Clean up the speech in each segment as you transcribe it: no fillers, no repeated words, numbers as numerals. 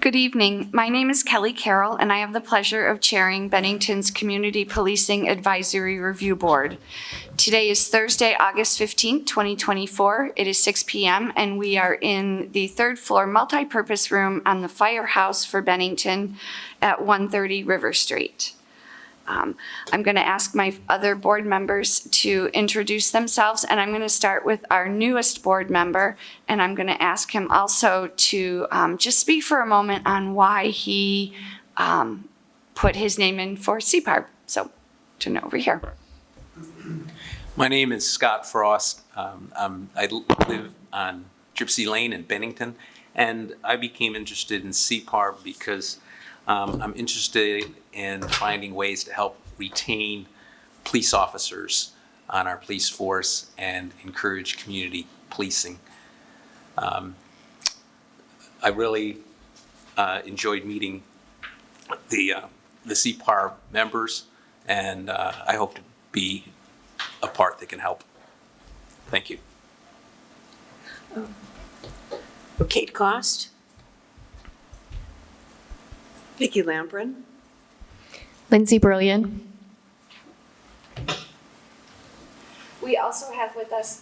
Good evening. My name is Kelly Carroll, and I have the pleasure of chairing Bennington's Community Policing Advisory Review Board. Today is Thursday, August 15th, 2024. It is 6 p.m., and we are in the third floor multipurpose room on the firehouse for Bennington at 130 River Street. I'm going to ask my other board members to introduce themselves, and I'm going to start with our newest board member, and I'm going to ask him also to just speak for a moment on why he put his name in for CPARB. So, turn it over here. My name is Scott Frost. I live on Gypsy Lane in Bennington, and I became interested in CPARB because I'm interested in finding ways to help retain police officers on our police force and encourage community policing. I really enjoyed meeting the CPARB members, and I hope to be a part that can help. Thank you. Kate Cost. Vicki Lamprin. Lindsay Brillian. We also have with us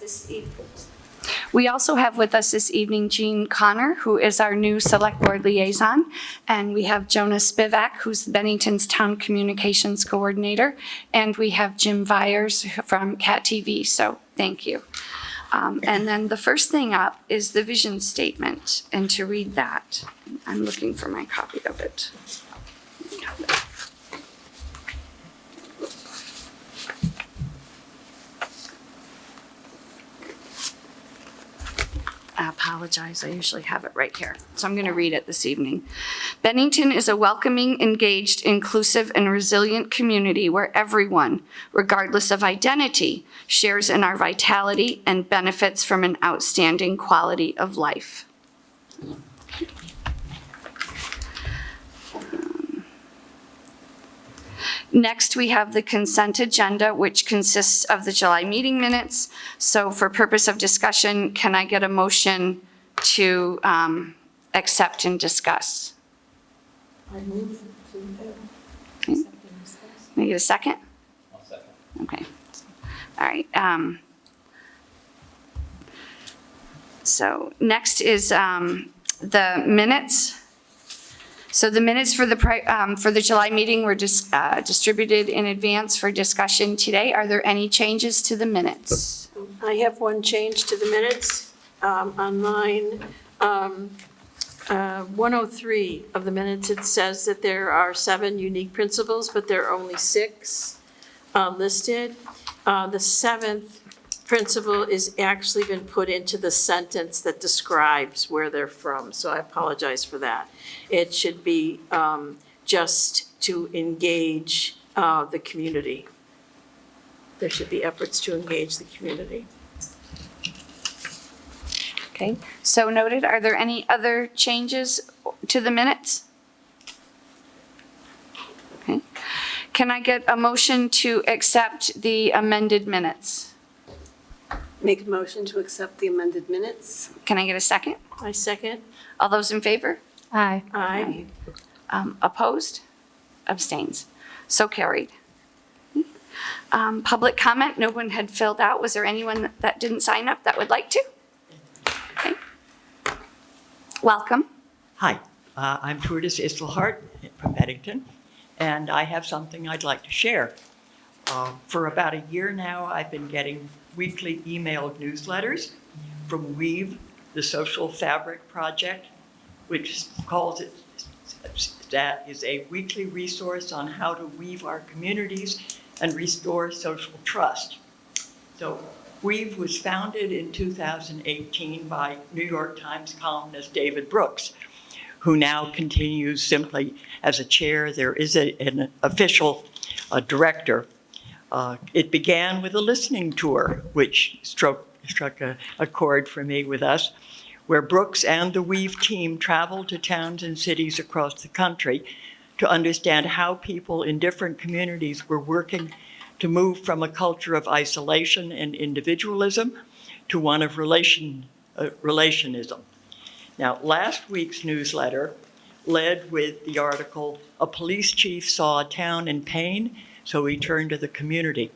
this evening Jean Connor, who is our new Select Board Liaison, and we have Jonah Spivak, who's Bennington's Town Communications Coordinator, and we have Jim Vyers from Cat TV, so thank you. And then the first thing up is the vision statement, and to read that, I'm looking for my copy of it. I apologize, I usually have it right here. So I'm going to read it this evening. Bennington is a welcoming, engaged, inclusive, and resilient community where everyone, regardless of identity, shares in our vitality and benefits from an outstanding quality of life. Next, we have the consent agenda, which consists of the July meeting minutes. So for purpose of discussion, can I get a motion to accept and discuss? I move to accept and discuss. Can I get a second? I'll second. Okay. All right. So next is the minutes. So the minutes for the July meeting were just distributed in advance for discussion today. Are there any changes to the minutes? I have one change to the minutes. On line 103 of the minutes, it says that there are 7 unique principles, but there are only 6 listed. The 7th principle is actually been put into the sentence that describes where they're from, so I apologize for that. It should be just to engage the community. There should be efforts to engage the community. Okay, so noted. Are there any other changes to the minutes? Okay. Can I get a motion to accept the amended minutes? Make a motion to accept the amended minutes. Can I get a second? I second. All those in favor? Aye. Aye. Opposed? Abstains. So carried. Public comment, no one had filled out. Was there anyone that didn't sign up that would like to? Okay. Welcome. Hi, I'm Trudes Isselhart from Bennington, and I have something I'd like to share. For about a year now, I've been getting weekly emailed newsletters from Weave, the Social Fabric Project, which calls it, that is a weekly resource on how to weave our communities and restore social trust. So Weave was founded in 2018 by New York Times columnist David Brooks, who now continues simply as a chair. There is an official director. It began with a listening tour, which struck a chord for me with us, where Brooks and the Weave team traveled to towns and cities across the country to understand how people in different communities were working to move from a culture of isolation and individualism to one of relationism. Now, last week's newsletter led with the article, "A Police Chief Saw a Town in Pain, so He Turned to the Community."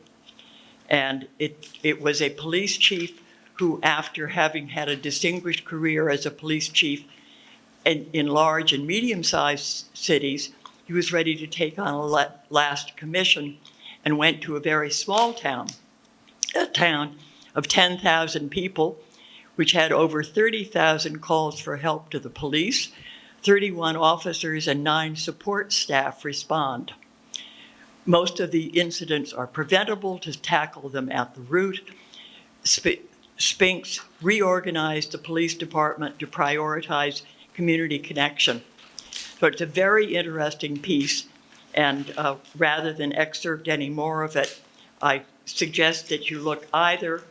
And it was a police chief who, after having had a distinguished career as a police chief in large and medium-sized cities, he was ready to take on a last commission and went to a very small town, a town of 10,000 people, which had over 30,000 calls for help to the police. 31 officers and 9 support staff respond. Most of the incidents are preventable. To tackle them at the root, Spinks reorganized the police department to prioritize community connection. So it's a very interesting piece, and rather than excerpt any more of it, I suggest that you look either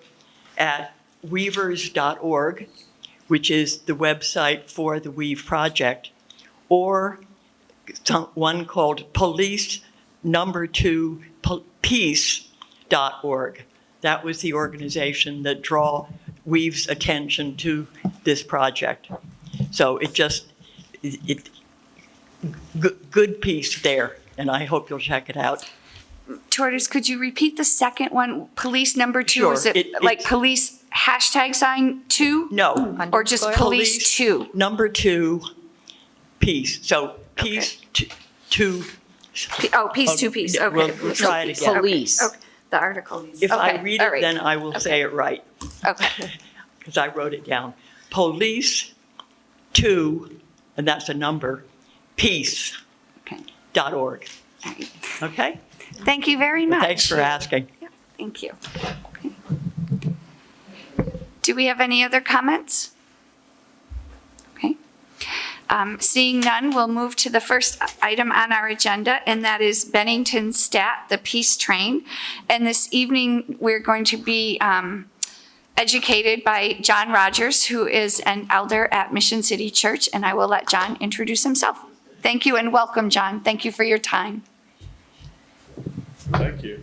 at weavers.org, which is the website for the Weave Project, or one called police2peace.org. That was the organization that drew Weave's attention to this project. So good piece there, and I hope you'll check it out. Tortoise, could you repeat the second one? Police number 2, Sure. is it like police #2? No. Or just police 2? Number 2, peace. So peace to Peace 2 peace, okay. We'll try it again. Police. Okay, the article. If I Okay, read all it, right. then I will say it right, Okay, because I wrote it down. Police 2, and that's a number, peace.org. okay. All right. Okay? Thank you very much. Thanks for asking. Thank you. Okay. Do we have any other comments? Okay. Seeing none, we'll move to the first item on our agenda, and that is Bennington Stat, the Peace Train. And this evening, we're going to be educated by John Rogers, who is an elder at Mission City Church, and I will let John introduce himself. Thank you and welcome, John. Thank you for your time. Thank you.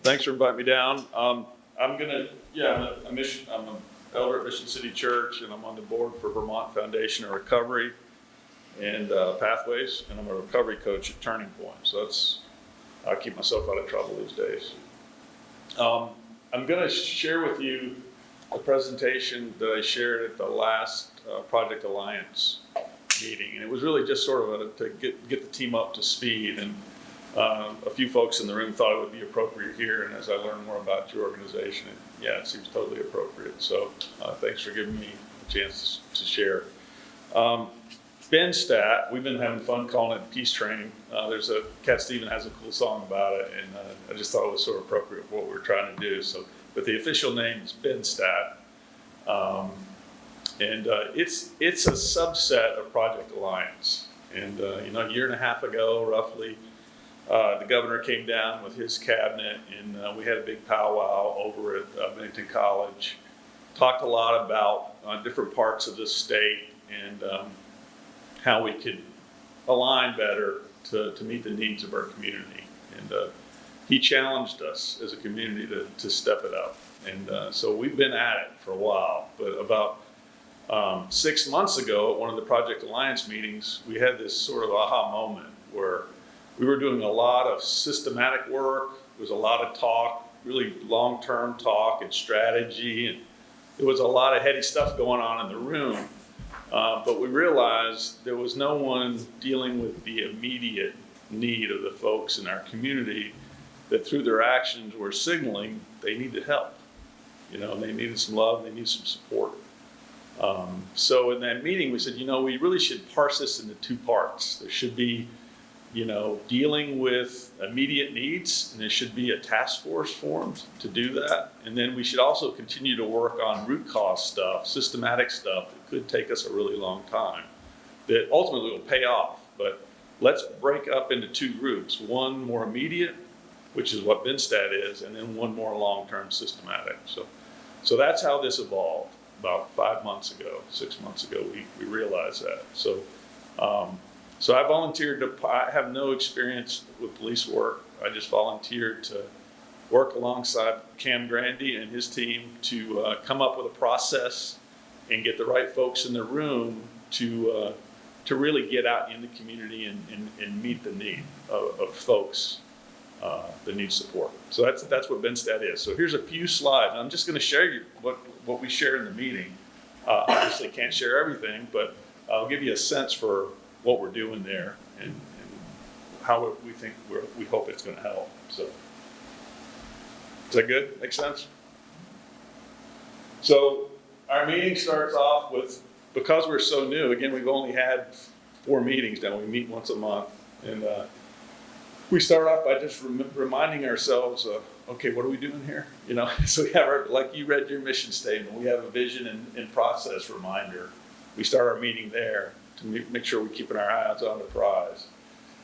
Thanks for inviting me down. I'm an elder at Mission City Church, and I'm on the board for Vermont Foundation of Recovery and Pathways, and I'm a recovery coach at Turning Point. So I keep myself out of trouble these days. I'm going to share with you a presentation that I shared at the last Project Alliance meeting, and it was really just sort of to get the team up to speed. And a few folks in the room thought it would be appropriate here, and as I learned more about your organization, it seems totally appropriate. So thanks for giving me a chance to share. BenStat, we've been having fun calling it Peace Training. There's Cat Stevens has a cool song about it, and I just thought it was sort of appropriate for what we're trying to do. So, but the official name is BenStat, and it's a subset of Project Alliance. And a year and a half ago, roughly, the governor came down with his cabinet, and we had a big powwow over at Bennington College. Talked a lot about different parts of the state and how we could align better to meet the needs of our community. And he challenged us as a community to step it up. And so we've been at it for a while. But about 6 months ago, at one of the Project Alliance meetings, we had this sort of aha moment where we were doing a lot of systematic work. There was a lot of talk, really long-term talk and strategy, and there was a lot of heady stuff going on in the room. But we realized there was no one dealing with the immediate need of the folks in our community that through their actions were signaling they needed help. They needed some love, they needed some support. So in that meeting, we said, we really should parse this into 2 parts. There should be dealing with immediate needs, and there should be a task force formed to do that. And then we should also continue to work on root cause stuff, systematic stuff that could take us a really long time, that ultimately will pay off. But let's break up into 2 groups, one more immediate, which is what BenStat is, and then one more long-term systematic. So that's how this evolved. About 5 months ago, 6 months ago, we realized that. So I volunteered I have no experience with police work. I just volunteered to work alongside Cam Grandy and his team to come up with a process and get the right folks in the room to to really get out in the community and meet the need of folks that need support. So that's what BenStat is. So here's a few slides. I'm just going to share what we share in the meeting. Obviously can't share everything, but I'll give you a sense for what we're doing there and how we think we hope it's going to help. So is that good? Make sense? So our meeting starts off with, because we're so new, again, we've only had 4 meetings now. We meet once a month. And we start off by just reminding ourselves of, okay, what are we doing here? You know, so we have our, like you read your mission statement, we have a vision and process reminder. We start our meeting there to make sure we're keeping our eyes on the prize.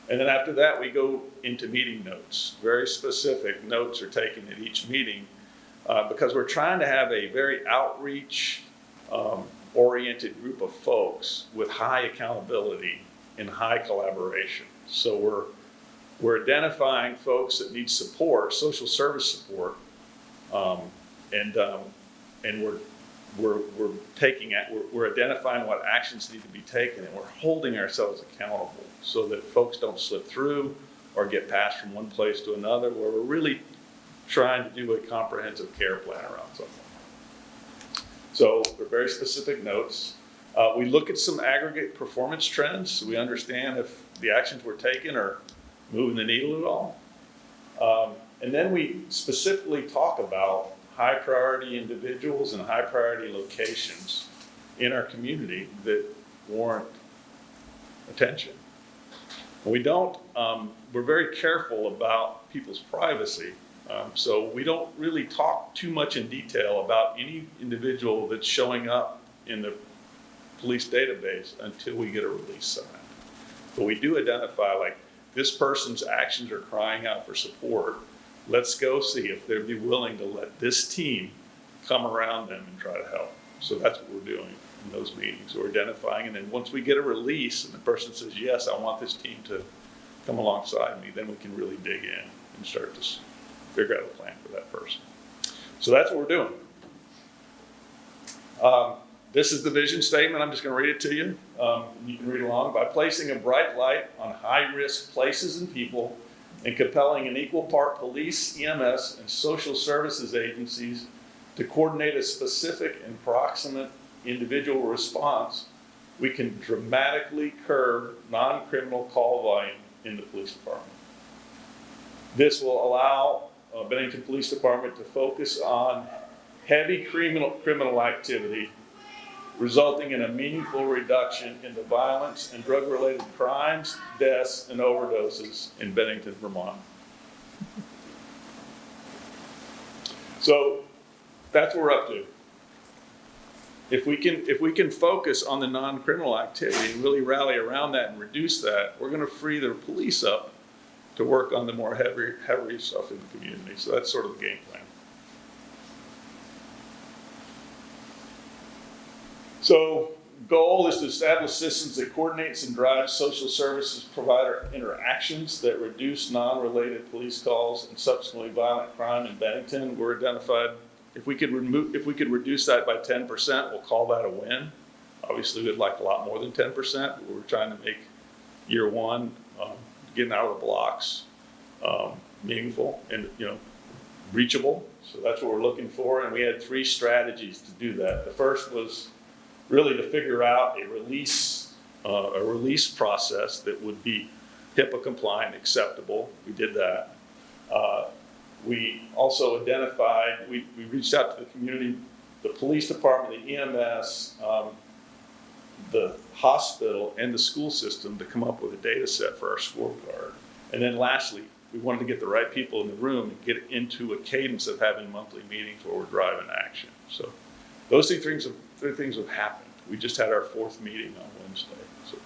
And then after that, we go into meeting notes. Very specific notes are taken at each meeting because we're trying to have a very outreach oriented group of folks with high accountability and high collaboration. So we're identifying folks that need support, social service support, and we're identifying what actions need to be taken, and we're holding ourselves accountable so that folks don't slip through or get passed from one place to another, where we're really trying to do a comprehensive care plan around something. So they're very specific notes. We look at some aggregate performance trends so we understand if the actions we're taking are moving the needle at all. And then we specifically talk about high priority individuals and high priority locations in our community that warrant attention. We don't, we're very careful about people's privacy. So we don't really talk too much in detail about any individual that's showing up in the police database until we get a release signed. But we do identify, like, this person's actions are crying out for support. Let's go see if they'd be willing to let this team come around them and try to help. So that's what we're doing in those meetings. We're identifying, and then once we get a release and the person says, yes, I want this team to come alongside me, then we can really dig in and start to figure out a plan for that person. So that's what we're doing. This is the vision statement. I'm just going to read it to you. You can read along. By placing a bright light on high-risk places and people and compelling an equal part police, EMS, and social services agencies to coordinate a specific and proximate individual response, we can dramatically curb non-criminal call volume in the police department. This will allow Bennington Police Department to focus on heavy criminal activity, resulting in a meaningful reduction in the violence and drug-related crimes, deaths, and overdoses in Bennington, Vermont. So that's what we're up to. If we can focus on the non-criminal activity and really rally around that and reduce that, we're going to free the police up to work on the more heavy stuff in the community. So that's sort of the game plan. So goal is to establish systems that coordinates and drives social services provider interactions that reduce non-related police calls and subsequently violent crime in Bennington. We're identified, if we could reduce that by 10%, we'll call that a win. Obviously, we'd like a lot more than 10%, but we're trying to make year one, getting out of the blocks, meaningful and, reachable. So that's what we're looking for. And we had 3 strategies to do that. The first was really to figure out a release process that would be HIPAA compliant, acceptable. We did that. We also identified, we reached out to the community, the police department, the EMS, the hospital, and the school system to come up with a data set for our scorecard. And then lastly, we wanted to get the right people in the room and get into a cadence of having monthly meetings where we're driving action. So those 3 things have happened. We just had our 4th meeting on Wednesday. So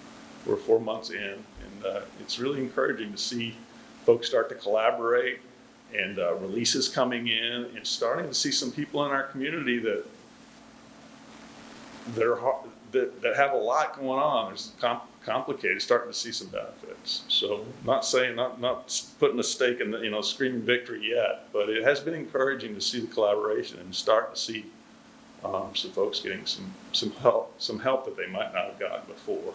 we're 4 months in, and it's really encouraging to see folks start to collaborate and releases coming in, and starting to see some people in our community that have a lot going on. It's complicated, starting to see some benefits. So not putting a stake in the, screaming victory yet, but it has been encouraging to see the collaboration and start to see some folks getting some help that they might not have gotten before,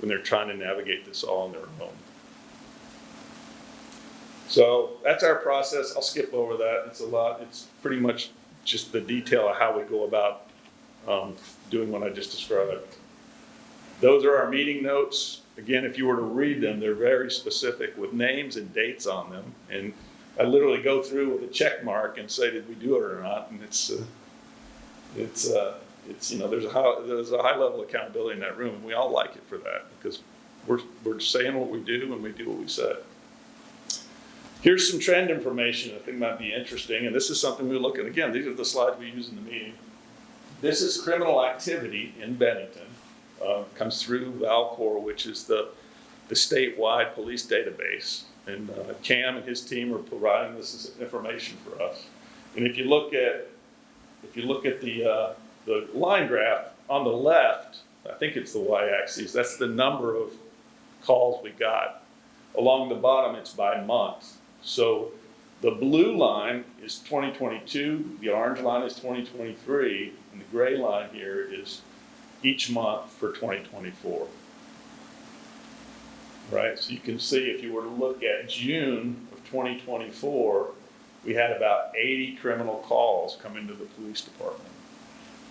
when they're trying to navigate this all on their own. So that's our process. I'll skip over that. It's a lot. It's pretty much just the detail of how we go about doing what I just described. Those are our meeting notes. Again, if you were to read them, they're very specific with names and dates on them. And I literally go through with a check mark and say, did we do it or not? And it's you know, there's a high level of accountability in that room, and we all like it for that because we're saying what we do and we do what we say. Here's some trend information I think might be interesting, and this is something we look at. Again, these are the slides we use in the meeting. This is criminal activity in Bennington. Comes through Valcor, which is the statewide police database. And Cam and his team are providing this information for us. And if you look at the line graph on the left, I think it's the y-axis, that's the number of calls we got. Along the bottom, it's by month. So the blue line is 2022, the orange line is 2023, and the gray line here is each month for 2024. Right, so you can see if you were to look at June of 2024, we had about 80 criminal calls come into the police department.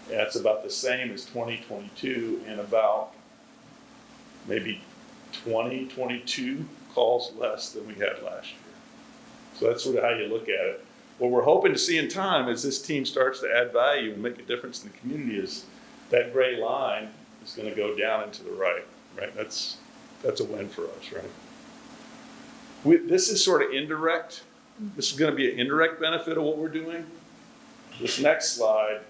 That's about the same as 2022 and about maybe 22 calls less than we had last year. So that's sort of how you look at it. What we're hoping to see in time as this team starts to add value and make a difference in the community is that gray line is going to go down and to the right, right? That's a win for us, right? This is sort of indirect. This is going to be an indirect benefit of what we're doing. This next slide,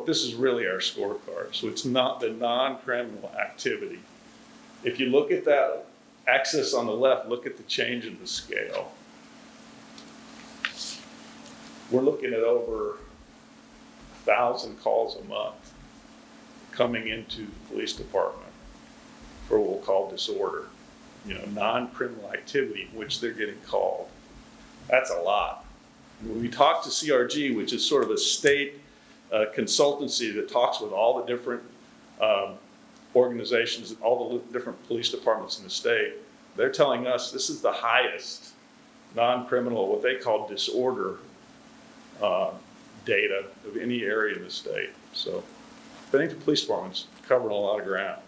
this is really our scorecard. So it's not the non-criminal activity. If you look at that axis on the left, look at the change in the scale. We're looking at over 1,000 calls a month coming into the police department for what we'll call disorder, you know, non-criminal activity in which they're getting called. That's a lot. When we talk to CRG, which is sort of a state consultancy that talks with all the different organizations, all the different police departments in the state, they're telling us this is the highest non-criminal, what they call disorder data of any area in the state. So Bennington Police Department's covering a lot of ground.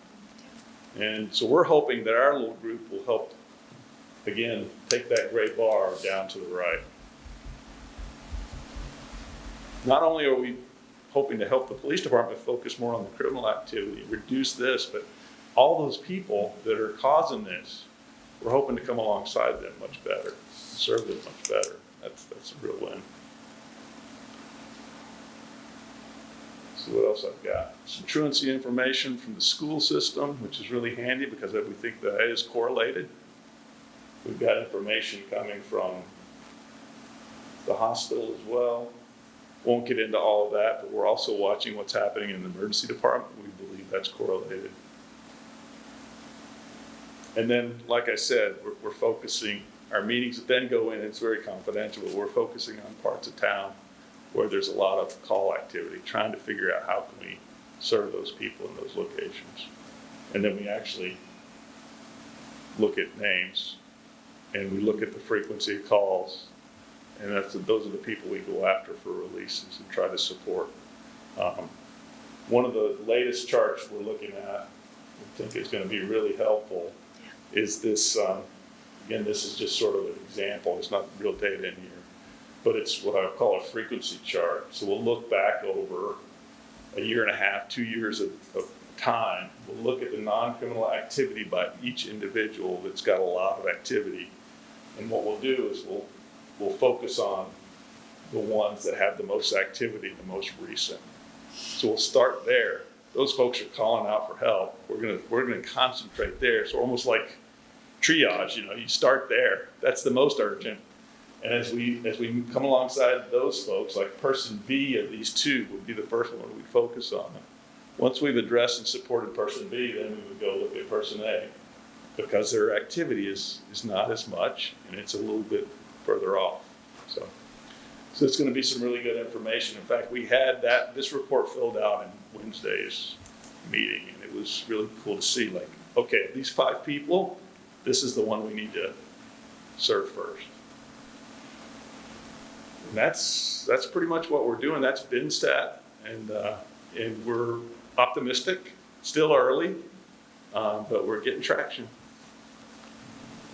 And so we're hoping that our little group will help, again, take that gray bar down to the right. Not only are we hoping to help the police department focus more on the criminal activity, reduce this, but all those people that are causing this, we're hoping to come alongside them much better, serve them much better. That's a real win. So what else I've got? Some truancy information from the school system, which is really handy because we think that is correlated. We've got information coming from the hospital as well. Won't get into all of that, but we're also watching what's happening in the emergency department. We believe that's correlated. And then, like I said, we're focusing, our meetings then go in, it's very confidential, but we're focusing on parts of town where there's a lot of call activity, trying to figure out how can we serve those people in those locations. And then we actually look at names and we look at the frequency of calls, and those are the people we go after for releases and try to support. One of the latest charts we're looking at, I think is going to be really helpful, is this, again, this is just sort of an example, there's not real data in here, but it's what I call a frequency chart. So we'll look back over a year and a half, 2 years of time. We'll look at the non-criminal activity by each individual that's got a lot of activity. And what we'll do is we'll focus on the ones that have the most activity, the most recent. So we'll start there. Those folks are calling out for help. We're gonna concentrate there. So almost like triage, you know, you start there. That's the most urgent. And as we come alongside those folks, like person B of these two would be the first one we focus on. Once we've addressed and supported person B, then we would go look at person A, because their activity is not as much and it's a little bit further off. So it's going to be some really good information. In fact, we had this report filled out in Wednesday's meeting, and it was really cool to see, like, okay, these 5 people, this is the one we need to serve first. And that's pretty much what we're doing. That's BNSTAT, and we're optimistic, still early, but we're getting traction.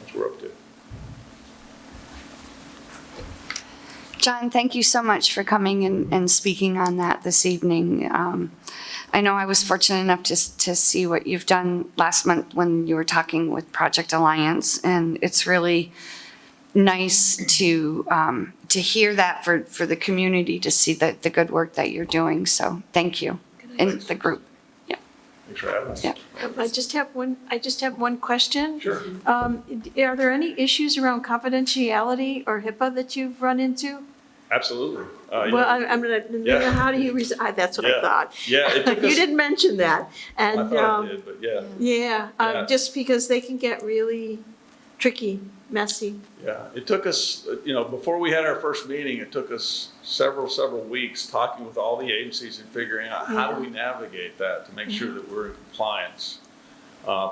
That's what we're up to. John, thank you so much for coming and speaking on that this evening. I know I was fortunate enough to see what you've done last month when you were talking with Project Alliance, and it's really nice to hear that for the community to see the good work that you're doing. So thank you, and the group. Yeah. Thanks for having us. Yeah. I just have one question. Sure. Are there any issues around confidentiality or HIPAA that you've run into? Absolutely. Well, I'm gonna, Yeah. how do you, that's what I Yeah. thought. Yeah, it took You us- didn't mention that, I and, thought I did, but yeah. yeah, Yeah. just because they can get really tricky, messy. Yeah, it took us, before we had our first meeting, it took us several weeks talking with all the agencies and figuring out how do we navigate that to make sure that we're in compliance.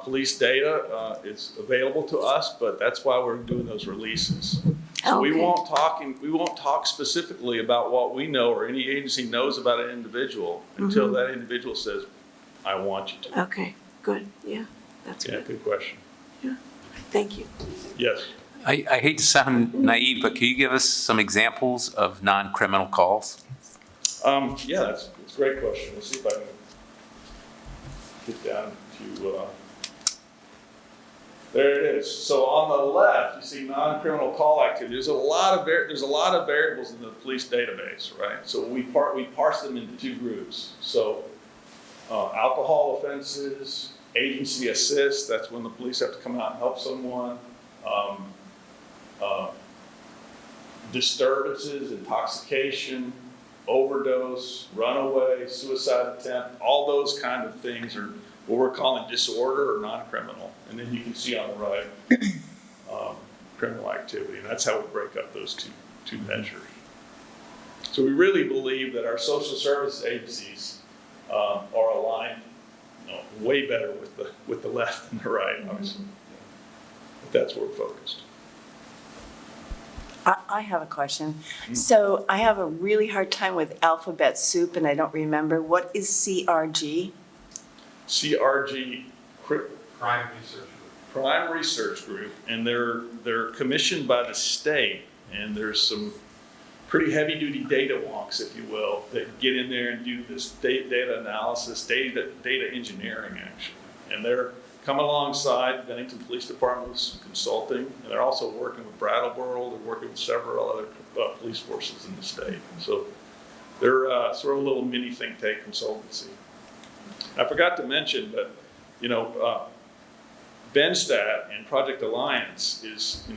Police data is available to us, but that's why we're doing those releases. So we Okay. won't talk specifically about what we know or any agency knows about an individual until that individual says, I want you to. Okay, good, yeah, that's Yeah, good, good question. thank you. Yes. I hate to sound naive, but can you give us some examples of non-criminal calls? Yeah, that's a great question. Let's see if I can get down to, there it is. So on the left, you see non-criminal call activity. There's a lot of variables in the police database, right? So we parse them into 2 groups. So alcohol offenses, agency assist, that's when the police have to come out and help someone. Disturbances, intoxication, overdose, runaway, suicide attempt, all those kind of things are what we're calling disorder or non-criminal. And then you can see on the right, criminal activity. And that's how we break up those two measures. So we really believe that our social service agencies are aligned way better with the left than the right, obviously. But that's where we're focused. I have a question. So I have a really hard time with alphabet soup, and I don't remember. What is CRG? CRG, Crime Research Group, and they're commissioned by the state, and there's some pretty heavy-duty data wonks, if you will, that get in there and do this data analysis, data engineering, actually. And they're coming alongside Bennington Police Department with some consulting, and they're also working with Brattleboro. They're working with several other police forces in the state. So they're sort of a little mini think tank consultancy. I forgot to mention, but BNSTAT and Project Alliance is,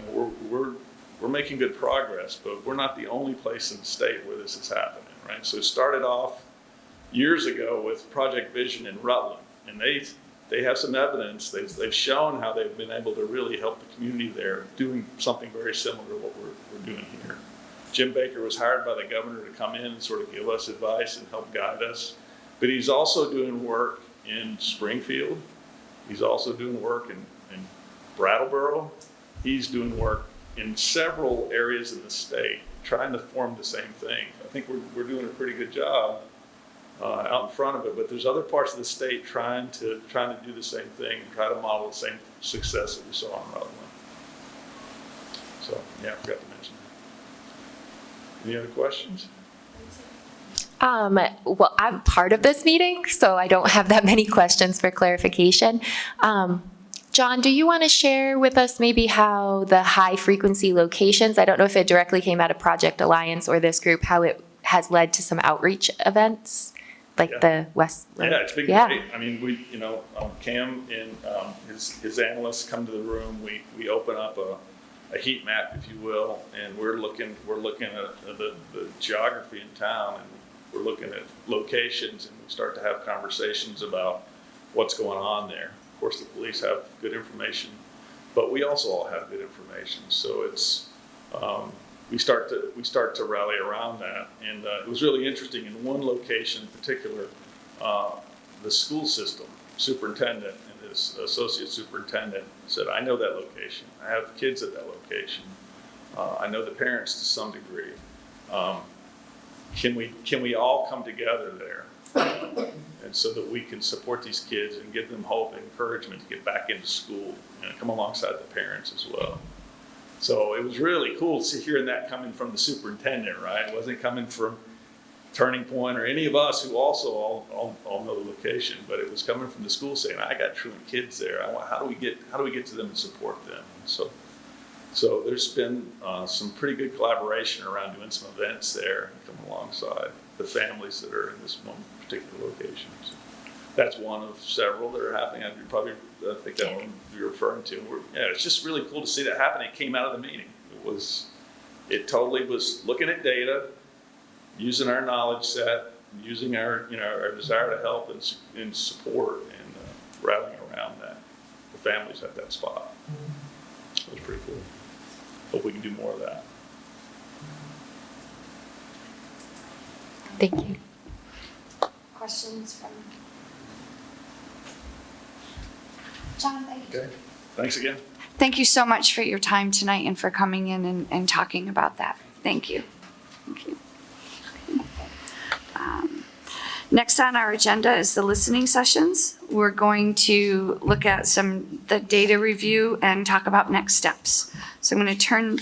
we're making good progress, but we're not the only place in the state where this is happening, right? So it started off years ago with Project Vision in Rutland, and they have some evidence. They've shown how they've been able to really help the community there, doing something very similar to what we're doing here. Jim Baker was hired by the governor to come in and sort of give us advice and help guide us. But he's also doing work in Springfield. He's also doing work in Brattleboro. He's doing work in several areas in the state, trying to form the same thing. I think we're doing a pretty good job out in front of it, but there's other parts of the state trying to do the same thing and try to model the same success that we saw in Rutland. So yeah, I forgot to mention that. Any other questions? Well, I'm part of this meeting, so I don't have that many questions for clarification. John, do you want to share with us maybe how the high-frequency locations, I don't know if it directly came out of Project Alliance or this group, how it has led to some outreach events, like the West? Yeah, it's been great. I mean, Cam and his analysts come to the room. We open up a heat map, if you will, and we're looking at the geography in town, and we're looking at locations, and we start to have conversations about what's going on there. Of course, the police have good information, but we also all have good information. So it's we start to rally around that, and it was really interesting. In one location in particular, the school system superintendent and this associate superintendent said, I know that location. I have kids at that location. I know the parents to some degree. Can we all come together there? And so that we can support these kids and give them hope and encouragement to get back into school and come alongside the parents as well. So it was really cool hearing that coming from the superintendent, right? It wasn't coming from Turning Point or any of us who also all know the location, but it was coming from the school saying, I got truant kids there. How do we get to them and support them? And so there's been some pretty good collaboration around doing some events there and coming alongside the families that are in this one particular location. So that's one of several that are happening. I think that one you're referring to. It's just really cool to see that happen. It came out of the meeting. It totally was looking at data, using our knowledge set, using our desire to help and support, and rallying around that. The families at that spot. It was pretty cool. Hope we can do more of that. Thank you. Questions from John? Thank you. Okay. Thanks again. Thank you so much for your time tonight and for coming in and talking about that. Thank you. Thank you. Next on our agenda is the listening sessions. We're going to look at the data review and talk about next steps. So I'm going to turn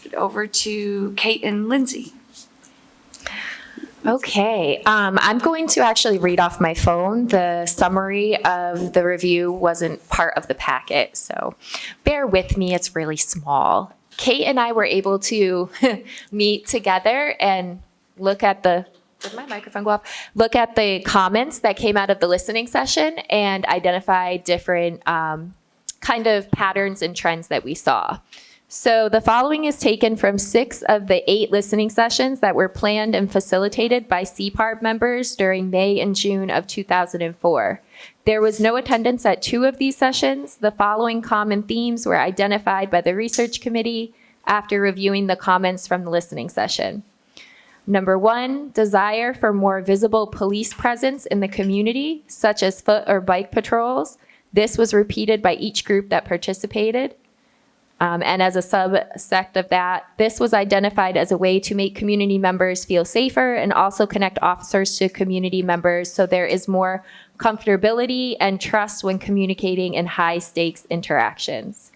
it over to Kate and Lindsay. Okay, I'm going to actually read off my phone. The summary of the review wasn't part of the packet, so bear with me, it's really small. Kate and I were able to meet together and look at did my microphone go off? Look at the comments that came out of the listening session and identify different kind of patterns and trends that we saw. So the following is taken from 6 of the 8 listening sessions that were planned and facilitated by CPARB members during May and June of 2004. There was no attendance at 2 of these sessions. The following common themes were identified by the research committee after reviewing the comments from the listening session. Number 1, desire for more visible police presence in the community, such as foot or bike patrols. This was repeated by each group that participated. And as a subsect of that, this was identified as a way to make community members feel safer and also connect officers to community members so there is more comfortability and trust when communicating in high-stakes interactions.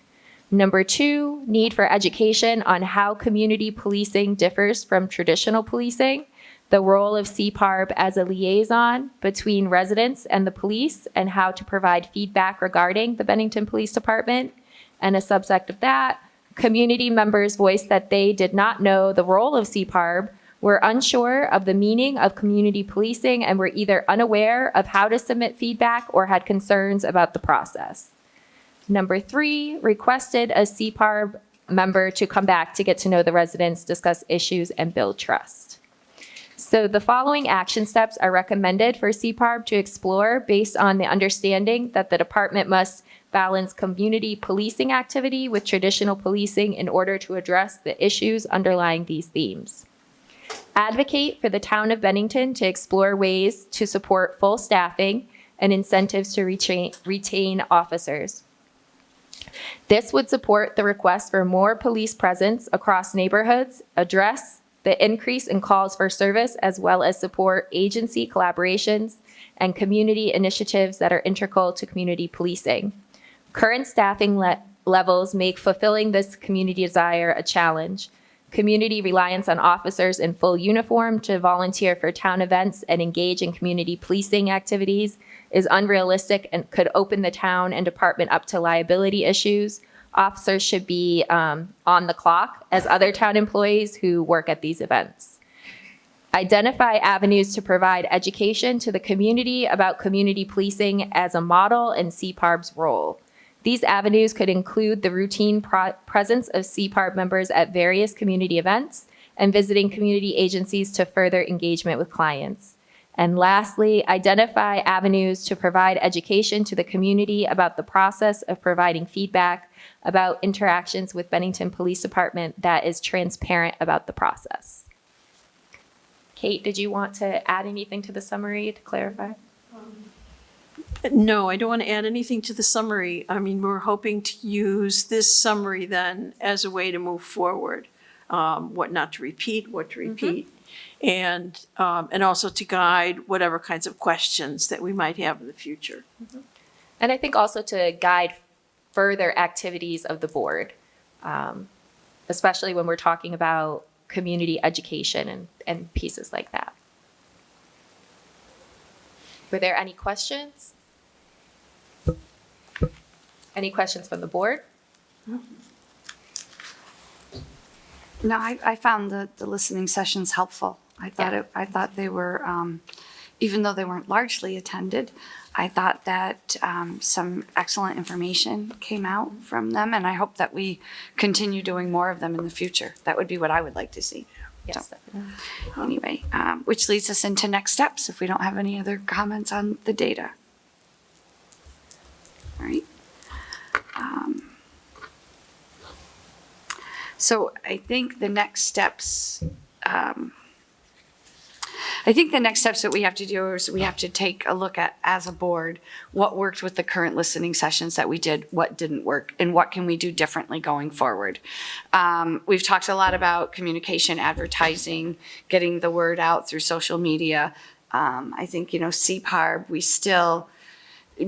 Number 2, need for education on how community policing differs from traditional policing, the role of CPARB as a liaison between residents and the police, and how to provide feedback regarding the Bennington Police Department. And a subsect of that, community members voiced that they did not know the role of CPARB, were unsure of the meaning of community policing, and were either unaware of how to submit feedback or had concerns about the process. Number 3, requested a CPARB member to come back to get to know the residents, discuss issues, and build trust. So the following action steps are recommended for CPARB to explore based on the understanding that the department must balance community policing activity with traditional policing in order to address the issues underlying these themes. Advocate for the town of Bennington to explore ways to support full staffing and incentives to retain officers. This would support the request for more police presence across neighborhoods, address the increase in calls for service, as well as support agency collaborations and community initiatives that are integral to community policing. Current staffing levels make fulfilling this community desire a challenge. Community reliance on officers in full uniform to volunteer for town events and engage in community policing activities is unrealistic and could open the town and department up to liability issues. Officers should be on the clock as other town employees who work at these events. Identify avenues to provide education to the community about community policing as a model and CPARB's role. These avenues could include the routine presence of CPARB members at various community events and visiting community agencies to further engagement with clients. And lastly, identify avenues to provide education to the community about the process of providing feedback about interactions with Bennington Police Department that is transparent about the process. Kate, did you want to add anything to the summary to clarify? No, I don't want to add anything to the summary. I mean, we're hoping to use this summary then as a way to move forward. What not to repeat, what to repeat. And also to guide whatever kinds of questions that we might have in the future. And I think also to guide further activities of the board, especially when we're talking about community education and pieces like that. Were there any questions? Any questions from the board? No, I found the listening sessions helpful. I thought they were, even though they weren't largely attended, I thought that some excellent information came out from them, and I hope that we continue doing more of them in the future. That would be what I would like to see. Yes. So, anyway, which leads us into next steps if we don't have any other comments on the data. All right. So I think the next steps, that we have to do is we have to take a look at, as a board, what worked with the current listening sessions that we did, what didn't work, and what can we do differently going forward. We've talked a lot about communication, advertising, getting the word out through social media. I think, CPARB,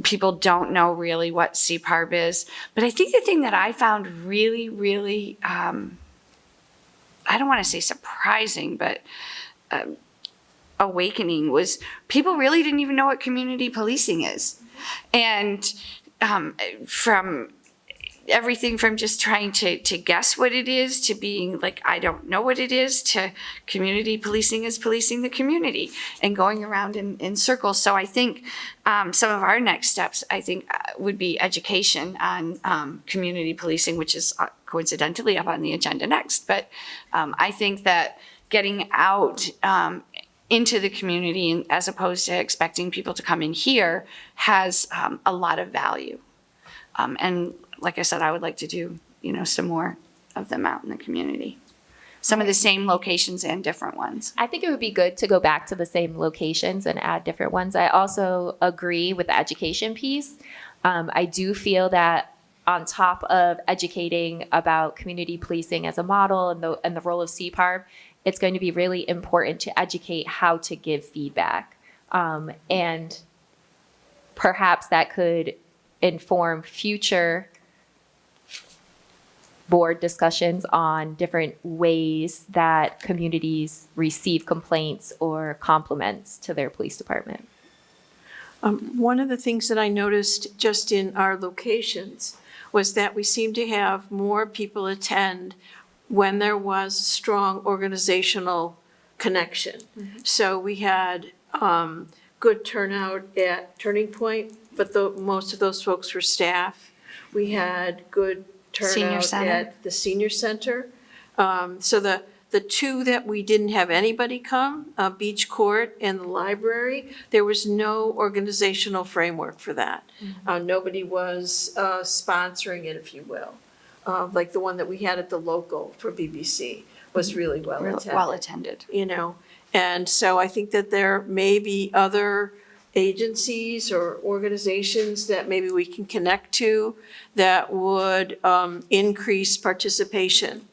people don't know really what CPARB is. But I think the thing that I found really, really, I don't want to say surprising, but awakening was people really didn't even know what community policing is. And from everything from just trying to guess what it is to being like, I don't know what it is, to community policing is policing the community and going around in circles. So I think some of our next steps, would be education on community policing, which is coincidentally up on the agenda next. But I think that getting out into the community, and as opposed to expecting people to come in here, has a lot of value. And like I said, I would like to do, some more of them out in the community. Some of the same locations and different ones. I think it would be good to go back to the same locations and add different ones. I also agree with the education piece. I do feel that on top of educating about community policing as a model and the role of CPARB, it's going to be really important to educate how to give feedback. And perhaps that could inform future board discussions on different ways that communities receive complaints or compliments to their police department. One of the things that I noticed just in our locations was that we seem to have more people attend when there was strong organizational connection. So we had good turnout at Turning Point, but most of those folks were staff. We had good Senior turnout center. at the senior center. So the two that we didn't have anybody come, Beach Court and the library, there was no organizational framework for that. Nobody was sponsoring it, if you will. Like the one that we had at the local for BBC was really well attended. Well attended. And so I think that there may be other agencies or organizations that maybe we can connect to that would increase participation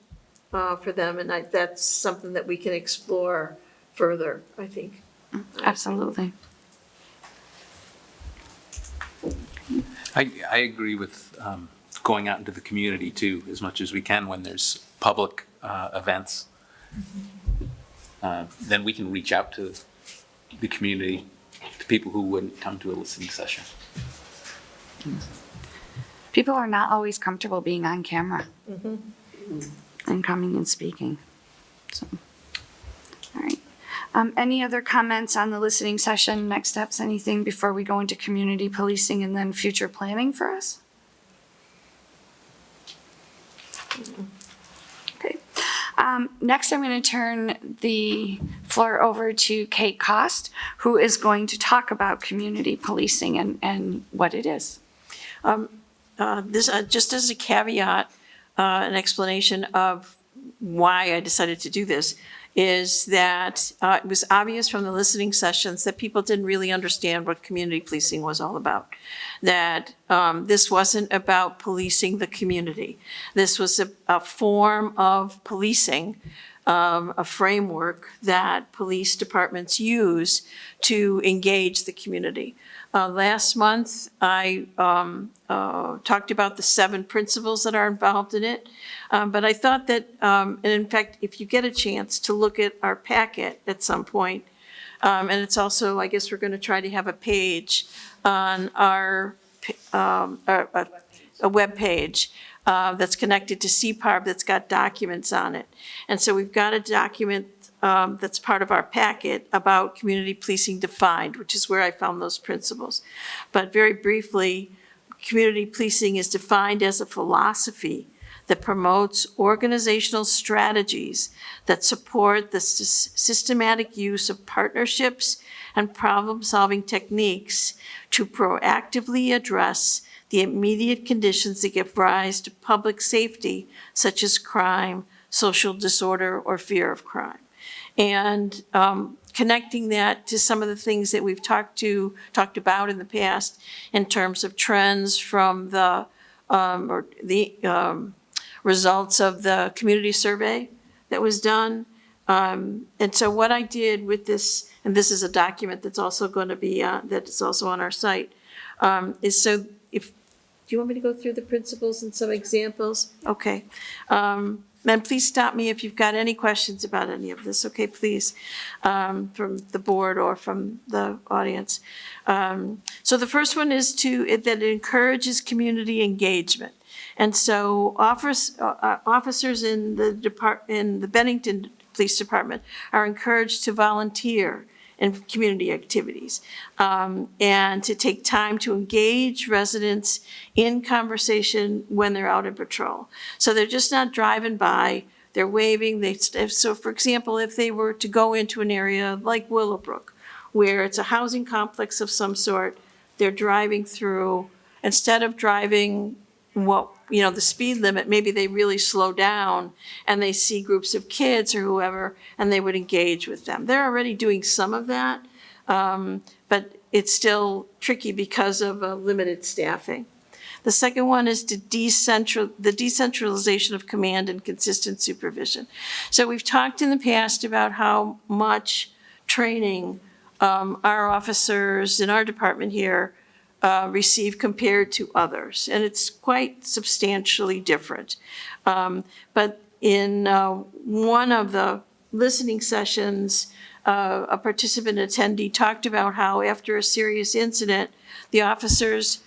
for them. And that's something that we can explore further, I think. Absolutely. I agree with going out into the community too, as much as we can when there's public events. Then we can reach out to the community, to people who wouldn't come to a listening session. People are not always comfortable being on camera and coming and speaking. So, all right. Any other comments on the listening session, next steps, anything before we go into community policing and then future planning for us? Okay. Next, I'm going to turn the floor over to Kate Cost, who is going to talk about community policing and what it is. This, just as a caveat, an explanation of why I decided to do this. is that it was obvious from the listening sessions that people didn't really understand what community policing was all about. That this wasn't about policing the community. This was a form of policing, a framework that police departments use to engage the community. Last month, I talked about the 7 principles that are involved in it. But I thought that, and in fact, if you get a chance to look at our packet at some point, and it's also, I guess we're going to try to have a page on a web page that's connected to CPARB that's got documents on it. And so we've got a document that's part of our packet about community policing defined, which is where I found those principles. But very briefly, community policing is defined as a philosophy that promotes organizational strategies that support the systematic use of partnerships and problem-solving techniques to proactively address the immediate conditions that give rise to public safety, such as crime, social disorder, or fear of crime. And connecting that to some of the things that we've talked about in the past in terms of trends from the results of the community survey that was done. And so what I did with this, and this is a document that's also going to be, that's also on our site, is so if, do you want me to go through the principles and some examples? Okay. And please stop me if you've got any questions about any of this, okay, please, from the board or from the audience. So the first one is that it encourages community engagement. And so officers in the Bennington Police Department are encouraged to volunteer in community activities and to take time to engage residents in conversation when they're out in patrol. So they're just not driving by, they're waving. So for example, if they were to go into an area like Willowbrook, where it's a housing complex of some sort, they're driving through, instead of driving the speed limit, maybe they really slow down and they see groups of kids or whoever, and they would engage with them. They're already doing some of that, but it's still tricky because of limited staffing. The second one is the decentralization of command and consistent supervision. So we've talked in the past about how much training our officers in our department here receive compared to others, and it's quite substantially different. But in one of the listening sessions, a participant attendee talked about how after a serious incident, the officers,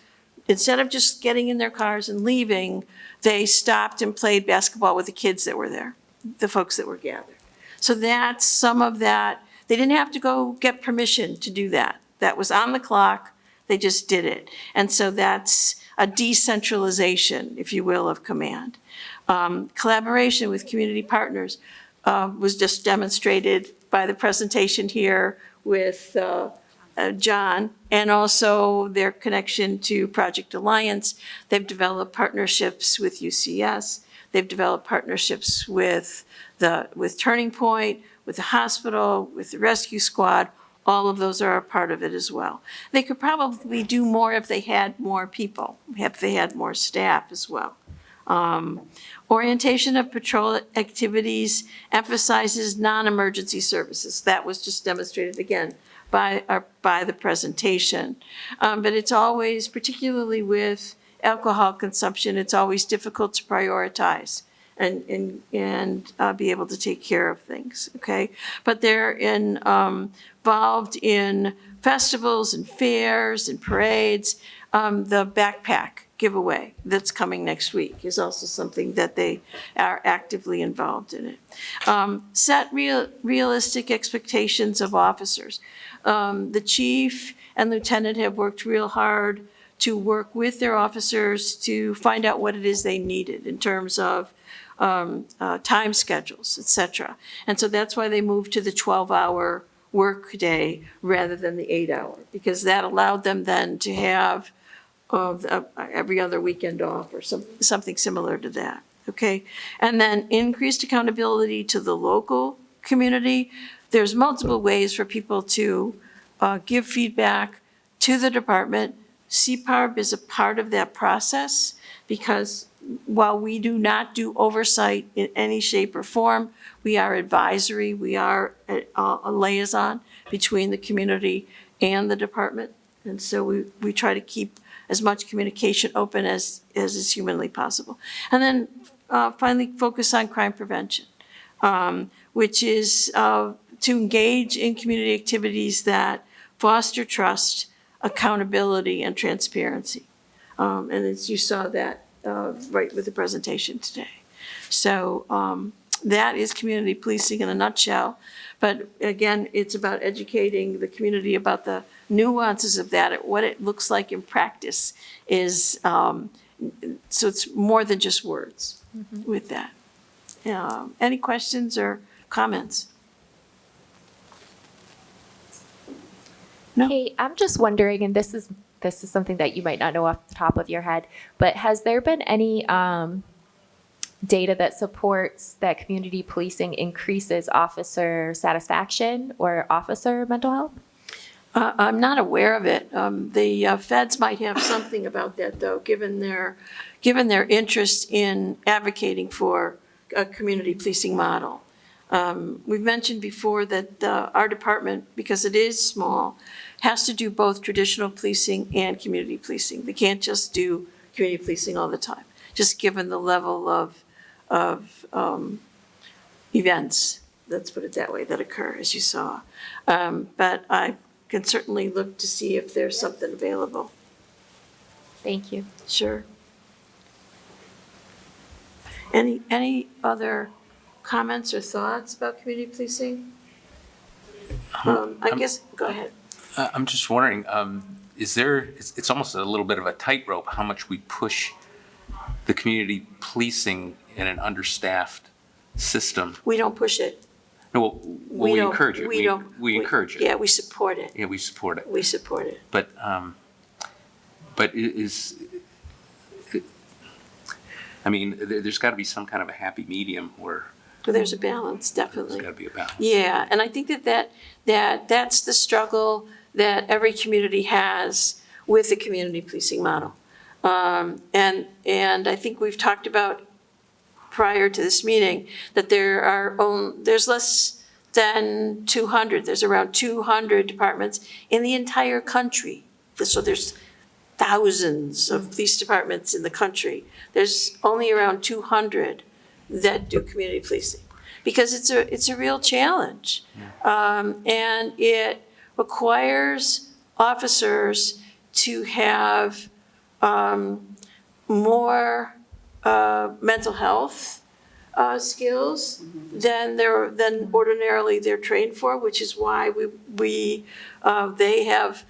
instead of just getting in their cars and leaving, they stopped and played basketball with the kids that were there, the folks that were gathered. So that's some of that. They didn't have to go get permission to do that. That was on the clock. They just did it. And so that's a decentralization, if you will, of command. Collaboration with community partners was just demonstrated by the presentation here with John, and also their connection to Project Alliance. They've developed partnerships with UCS. They've developed partnerships with Turning Point, with the hospital, with the rescue squad. All of those are a part of it as well. They could probably do more if they had more people, if they had more staff as well. Orientation of patrol activities emphasizes non-emergency services. That was just demonstrated again by the presentation. But it's always, particularly with alcohol consumption, it's always difficult to prioritize and be able to take care of things, okay? But they're involved in festivals and fairs and parades. The backpack giveaway that's coming next week is also something that they are actively involved in it. Set realistic expectations of officers. The chief and lieutenant have worked real hard to work with their officers to find out what it is they needed in terms of time schedules, et cetera. And so that's why they moved to the 12-hour work day rather than the 8-hour, because that allowed them then to have every other weekend off or something similar to that, okay? And then increased accountability to the local community, there's multiple ways for people to give feedback to the department. CPARB is a part of that process because while we do not do oversight in any shape or form, we are advisory, we are a liaison between the community and the department. And so we try to keep as much communication open as is humanly possible. And then finally, focus on crime prevention, which is to engage in community activities that foster trust, accountability, and transparency. And as you saw that right with the presentation today. So that is community policing in a nutshell. But again, it's about educating the community about the nuances of that, what it looks like in practice is, so it's more than just words with that. Any questions or comments? No? Hey, I'm just wondering, and this is something that you might not know off the top of your head, but has there been any data that supports that community policing increases officer satisfaction or officer mental health? I'm not aware of it. The feds might have something about that, though, given their interest in advocating for a community policing model. We've mentioned before that our department, because it is small, has to do both traditional policing and community policing. They can't just do community policing all the time, just given the level of events, let's put it that way, that occur, as you saw. But I can certainly look to see if there's something available. Thank you. Sure. Any other comments or thoughts about community policing? I guess, go ahead. I'm just wondering, it's almost a little bit of a tightrope how much we push the community policing in an understaffed system. We don't push it. No, well, we don't- encourage it. we don't- We encourage it. Yeah, we support it. Yeah, we support it. We support it. But there's got to be some kind of a happy medium where There's a balance, there's definitely. got to be a balance. Yeah, and I think that's the struggle that every community has with the community policing model. And I think we've talked about prior to this meeting that there's less than 200, there's around 200 departments in the entire country. So there's thousands of police departments in the country. There's only around 200 that do community policing because it's a real challenge. And it requires officers to have more mental health skills than ordinarily they're trained for, which is why they have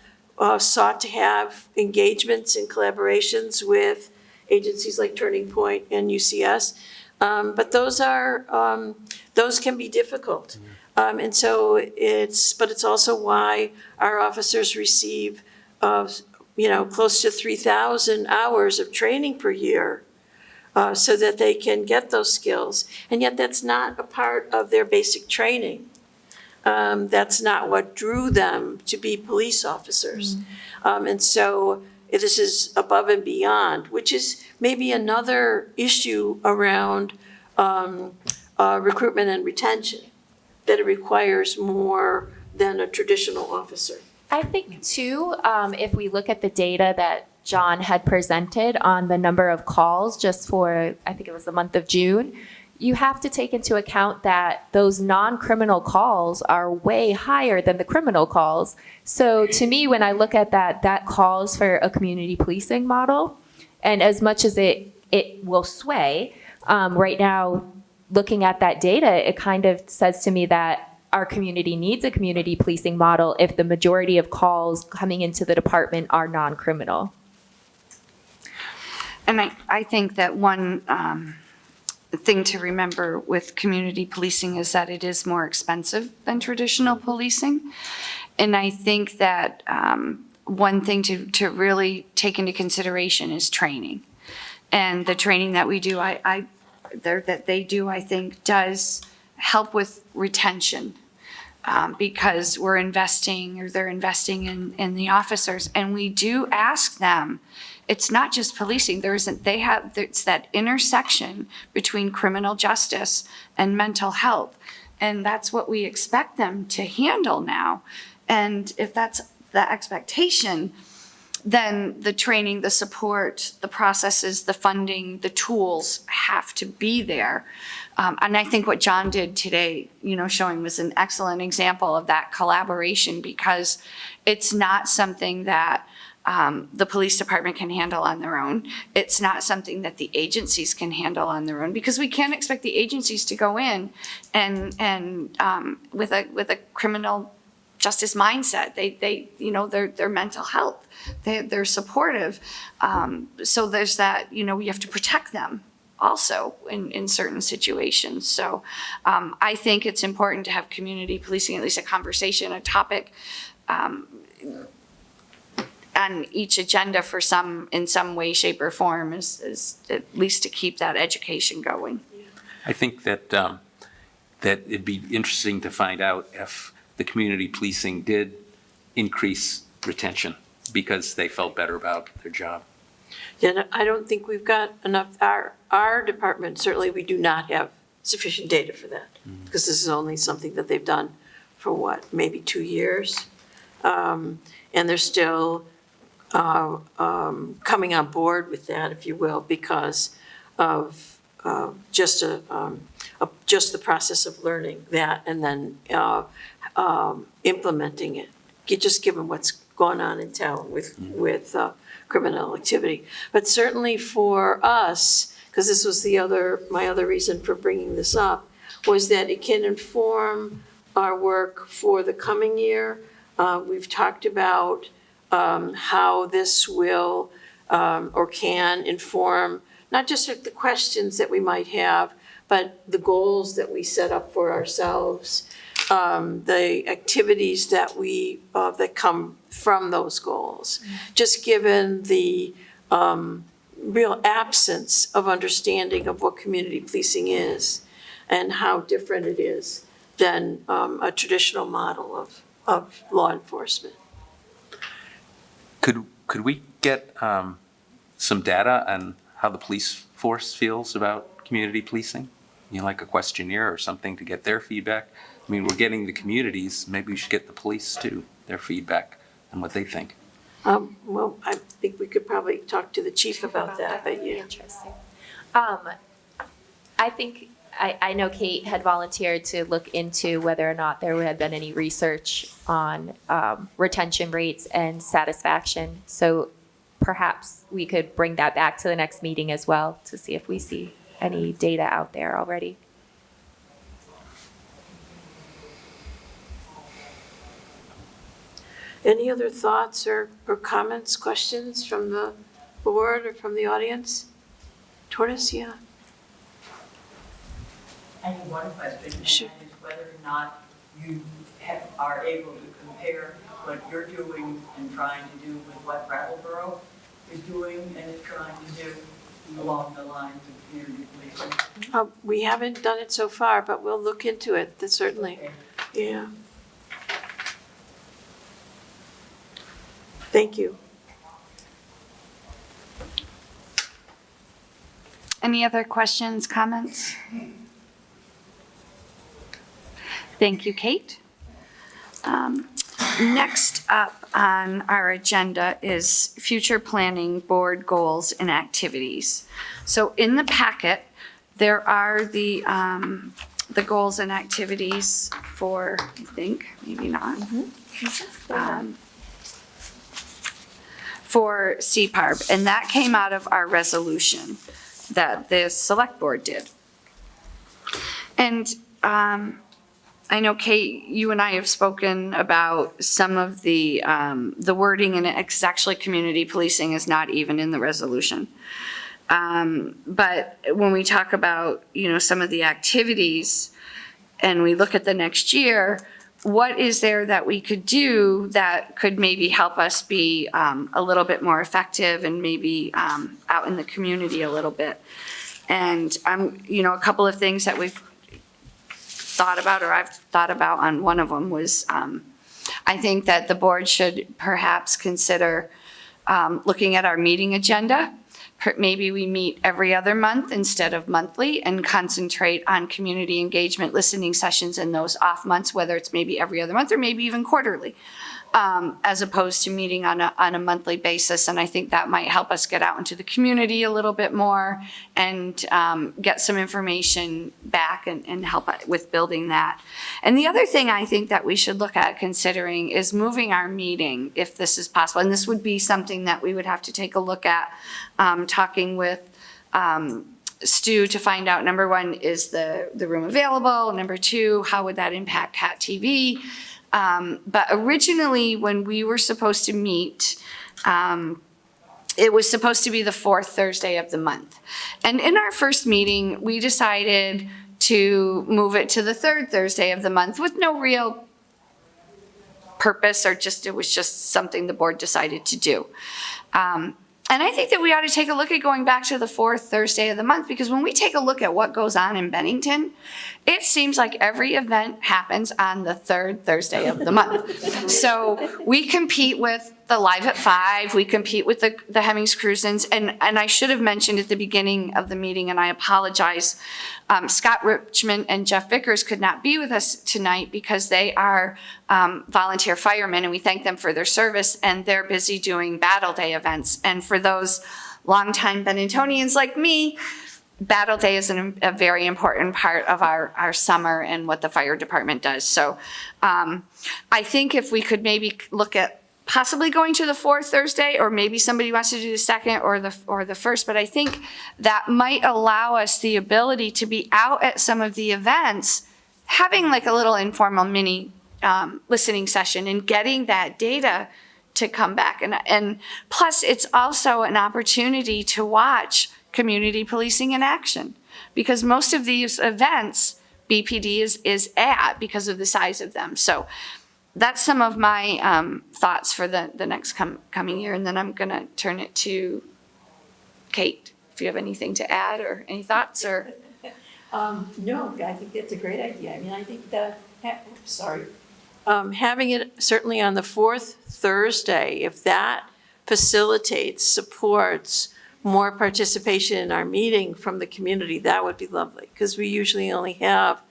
sought to have engagements and collaborations with agencies like Turning Point and UCS. But those can be difficult. And so it's also why our officers receive, close to 3,000 hours of training per year so that they can get those skills. And yet that's not a part of their basic training. That's not what drew them to be police officers. And so this is above and beyond, which is maybe another issue around recruitment and retention, that it requires more than a traditional officer. I think too, if we look at the data that John had presented on the number of calls just for, I think it was the month of June, you have to take into account that those non-criminal calls are way higher than the criminal calls. So to me, when I look at that calls for a community policing model, and as much as it will sway, right now, looking at that data, it kind of says to me that our community needs a community policing model if the majority of calls coming into the department are non-criminal. And I think that one thing to remember with community policing is that it is more expensive than traditional policing. And I think that one thing to really take into consideration is training. And the training that we do, that they do, I think, does help with retention. Because we're investing, or they're investing in the officers, and we do ask them. It's not just policing. It's that intersection between criminal justice and mental health, and that's what we expect them to handle now. And if that's the expectation, then the training, the support, the processes, the funding, the tools have to be there. And I think what John did today, showing was an excellent example of that collaboration, because it's not something that the police department can handle on their own. It's not something that the agencies can handle on their own, because we can't expect the agencies to go in and with a criminal justice mindset. Their mental health, they're supportive. So there's that, we have to protect them also in certain situations. So I think it's important to have community policing, at least a conversation, a topic on each agenda in some way, shape, or form, is at least to keep that education going. I think that that it'd be interesting to find out if the community policing did increase retention because they felt better about their job. Yeah, I don't think we've got enough, our department, certainly we do not have sufficient data for that, because this is only something that they've done for maybe 2 years. And they're still coming on board with that, if you will, because of just the process of learning that and then implementing it. Just given what's going on in town with criminal activity. But certainly for us, because this was my other reason for bringing this up, was that it can inform our work for the coming year. We've talked about how this will or can inform not just the questions that we might have, but the goals that we set up for ourselves, the activities that that come from those goals. Just given the real absence of understanding of what community policing is and how different it is than a traditional model of law enforcement. Could we get some data on how the police force feels about community policing? Like a questionnaire or something to get their feedback? I mean, we're getting the communities, maybe we should get the police too, their feedback and what they think. Well, I think we could probably talk to the chief about that, but yeah. Interesting. I think, I know Kate had volunteered to look into whether or not there had been any research on retention rates and satisfaction. So perhaps we could bring that back to the next meeting as well to see if we see any data out there already. Any other thoughts or comments, questions from the board or from the audience? Tortoise, yeah. I have one question, Sure. and that is whether or not you are able to compare what you're doing and trying to do with what Brattleboro is doing and is trying to do along the lines of community policing. We haven't done it so far, but we'll look into it, certainly. Okay. Yeah. Thank you. Any other questions, comments? Thank you, Kate. Next up on our agenda is future planning board goals and activities. So in the packet, there are the goals and activities for, I think, maybe not. For CPARB, and that came out of our resolution that the select board did. And I know, Kate, you and I have spoken about some of the wording in it, because actually community policing is not even in the resolution. But when we talk about, some of the activities and we look at the next year, what is there that we could do that could maybe help us be a little bit more effective and maybe out in the community a little bit? And a couple of things that we've thought about, or I've thought about on one of them was, I think that the board should perhaps consider looking at our meeting agenda. Maybe we meet every other month instead of monthly and concentrate on community engagement listening sessions in those off months, whether it's maybe every other month or maybe even quarterly, as opposed to meeting on a monthly basis. And I think that might help us get out into the community a little bit more and get some information back and help with building that. And the other thing I think that we should look at considering is moving our meeting, if this is possible. And this would be something that we would have to take a look at, talking with Stu to find out, number one, is the room available? Number two, how would that impact CAT TV? But originally, when we were supposed to meet, it was supposed to be the fourth Thursday of the month. And in our first meeting, we decided to move it to the third Thursday of the month with no real purpose, or it was just something the board decided to do. And I think that we ought to take a look at going back to the fourth Thursday of the month, because when we take a look at what goes on in Bennington, it seems like every event happens on the third Thursday of the month. So we compete with the Live at 5, we compete with the Hemmings Cruisins, and I should have mentioned at the beginning of the meeting, and I apologize, Scott Richmond and Jeff Vickers could not be with us tonight because they are volunteer firemen, and we thank them for their service, and they're busy doing Battle Day events. And for those longtime Benningtonians like me, Battle Day is a very important part of our summer and what the fire department does. So I think if we could maybe look at possibly going to the fourth Thursday, or maybe somebody wants to do the second or the first, but I think that might allow us the ability to be out at some of the events, having like a little informal mini listening session and getting that data to come back. And plus, it's also an opportunity to watch community policing in action, because most of these events BPD is at because of the size of them. So that's some of my thoughts for the next coming year. And then I'm going to turn it to Kate, if you have anything to add or any thoughts or. No, I think that's a great idea. I mean, I think having it certainly on the fourth Thursday, if that facilitates, supports more participation in our meeting from the community, that would be lovely, because we usually only have,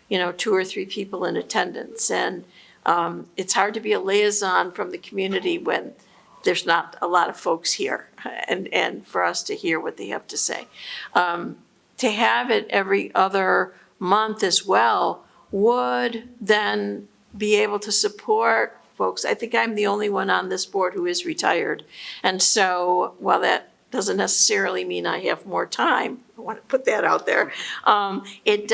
2 or 3 people in attendance. And it's hard to be a liaison from the community when there's not a lot of folks here, and for us to hear what they have to say. To have it every other month as well would then be able to support folks. I think I'm the only one on this board who is retired. And so while that doesn't necessarily mean I have more time, I want to put that out there, it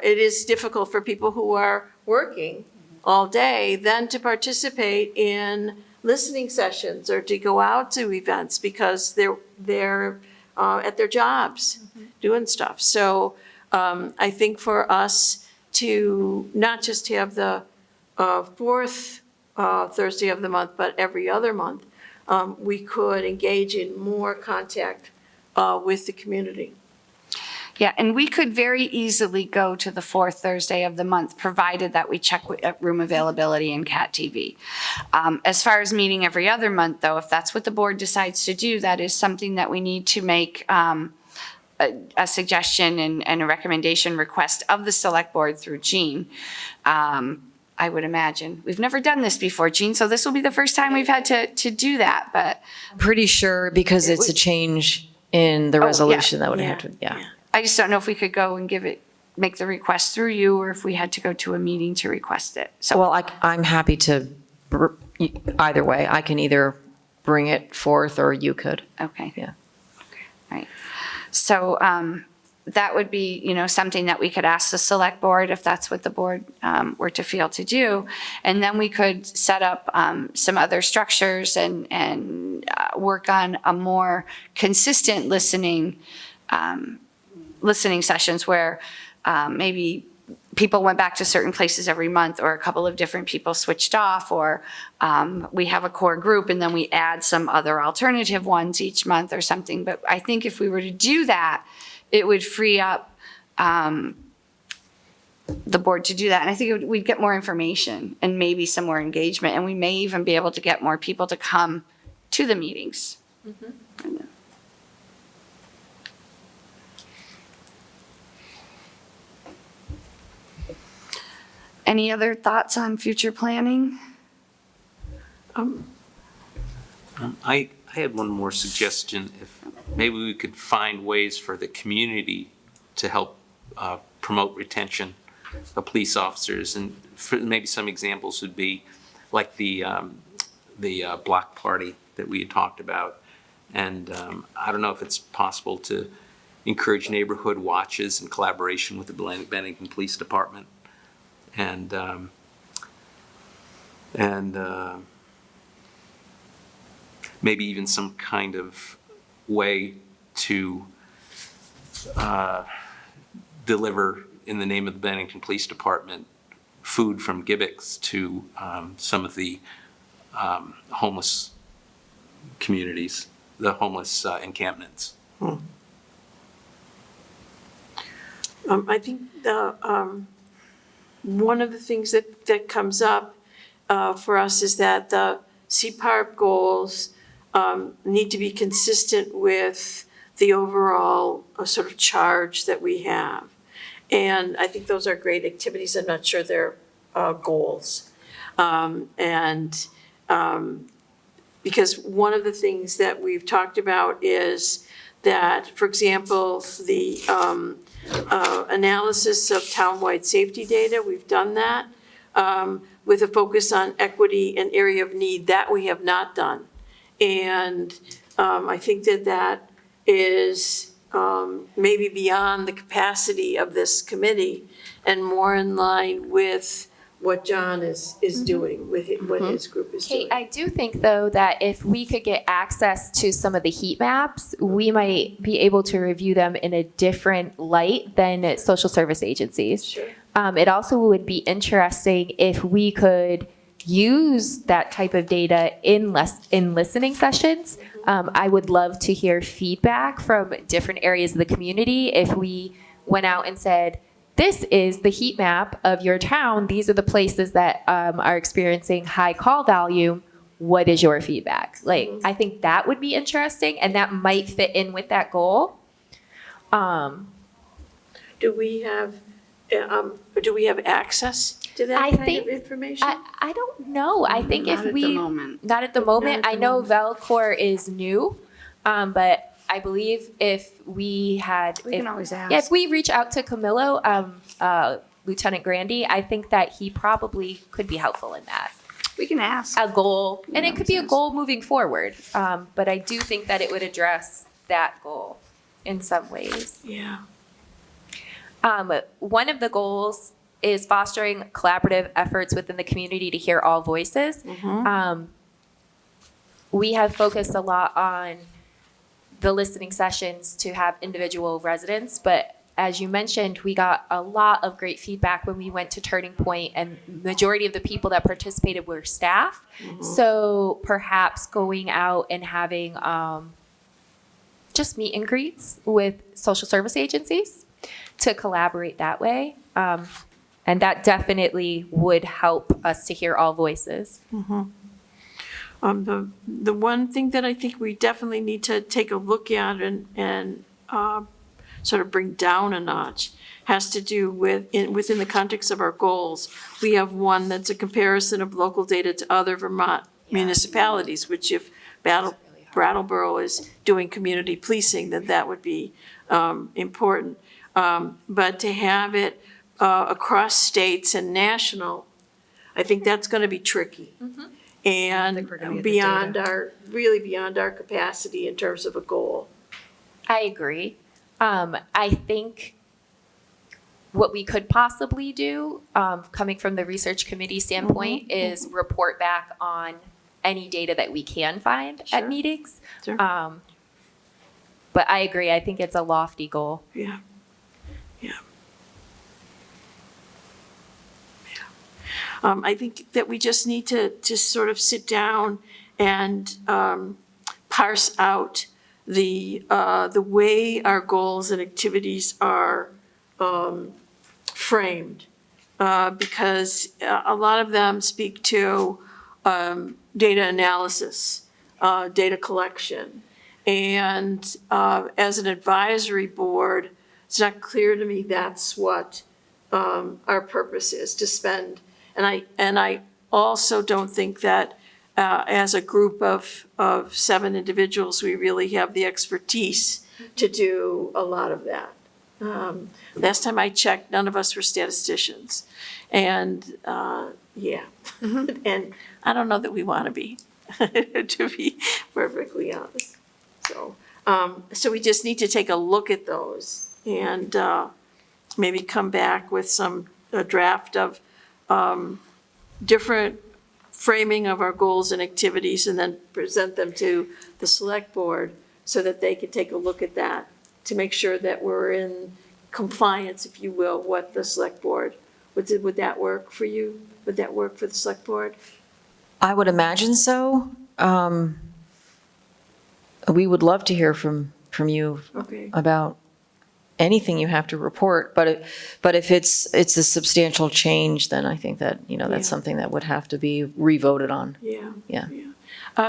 is difficult for people who are working all day then to participate in listening sessions or to go out to events because they're at their jobs doing stuff. So I think for us to not just have the fourth Thursday of the month, but every other month, we could engage in more contact with the community. Yeah, and we could very easily go to the fourth Thursday of the month, provided that we check room availability in CAT TV. As far as meeting every other month, though, if that's what the board decides to do, that is something that we need to make a suggestion and a recommendation request of the select board through Jean. I would imagine. We've never done this before, Jean, so this will be the first time we've had to do that, but. Pretty sure because it's a change in the resolution that would have to, I just don't know if we could go and make the request through you, or if we had to go to a meeting to request it. So, well, I'm happy to, either way, I can either bring it forth or you could. okay. Yeah. Right. So that would be, something that we could ask the select board if that's what the board were to feel to do. And then we could set up some other structures and work on a more consistent listening sessions where maybe people went back to certain places every month, or a couple of different people switched off, or we have a core group and then we add some other alternative ones each month or something. But I think if we were to do that, it would free up the board to do that. And I think we'd get more information and maybe some more engagement, and we may even be able to get more people to come to the meetings. Any other thoughts on future planning? I had one more suggestion. If maybe we could find ways for the community to help promote retention of police officers, and maybe some examples would be like the block party that we had talked about. And I don't know if it's possible to encourage neighborhood watches in collaboration with the Bennington Police Department, and maybe even some kind of way to deliver, in the name of the Bennington Police Department, food from Gibbicks to some of the homeless communities, the homeless encampments. I think one of the things that comes up for us is that the CPARB goals need to be consistent with the overall sort of charge that we have. And I think those are great activities. I'm not sure they're goals. Because one of the things that we've talked about is that, for example, the analysis of townwide safety data, we've done that with a focus on equity and area of need. That we have not done. And I think that is maybe beyond the capacity of this committee and more in line with what John is doing, with what his group is doing. Kate, I do think, though, that if we could get access to some of the heat maps, we might be able to review them in a different light than social service agencies. Sure. It also would be interesting if we could use that type of data in listening sessions. I would love to hear feedback from different areas of the community. If we went out and said, this is the heat map of your town, these are the places that are experiencing high call value, what is your feedback? Like, I think that would be interesting, and that might fit in with that goal. Do we have access to that I kind think- of information? I don't know. I think Not if at we the moment. not at the moment. Not at the I know moment. Velcor is new, but I believe if we had, We can always ask. yeah, if we reach out to Camillo, Lieutenant Grandy, I think that he probably could be helpful in that. We can ask. A goal, and it could be a sense. goal moving forward. But I do think that it would address that goal in some ways. Yeah. One of the goals is fostering collaborative efforts within the community to hear all voices. We have focused a lot on the listening sessions to have individual residents, but as you mentioned, we got a lot of great feedback when we went to Turning Point, and majority of the people that participated were staff. So perhaps going out and having just meet and greets with social service agencies to collaborate that way. And that definitely would help us to hear all voices. The one thing that I think we definitely need to take a look at and sort of bring down a notch has to do with, within the context of our goals. We have one that's a comparison of local data to other Vermont municipalities, which if Brattleboro is doing community policing, then that would be important. But to have it across states and national, I think that's going to be tricky. And we're gonna get the beyond really beyond our capacity in terms of a goal. I agree. I think what we could possibly do, coming from the research committee standpoint, is report back on any data that we can find Sure. at meetings. Sure. But I agree. I think it's a lofty goal. Yeah. I think that we just need to sort of sit down and parse out the way our goals and activities are framed because a lot of them speak to data analysis, data collection. And as an advisory board, it's not clear to me that's what our purpose is, to spend. And I also don't think that as a group of 7 individuals, we really have the expertise to do a lot of that. Last time I checked, none of us were statisticians. And, yeah, and I don't know that we want to be, to be perfectly honest. So we just need to take a look at those and maybe come back with a draft of different framing of our goals and activities, and then present them to the select board so that they could take a look at that to make sure that we're in compliance, if you will, what the select board, would that work for you? Would that work for the select board? I would imagine so. We would love to hear from you Okay. about anything you have to report, but if it's a substantial change, then I think that, that's Yeah. something that would have to be revoted on. Yeah. Yeah.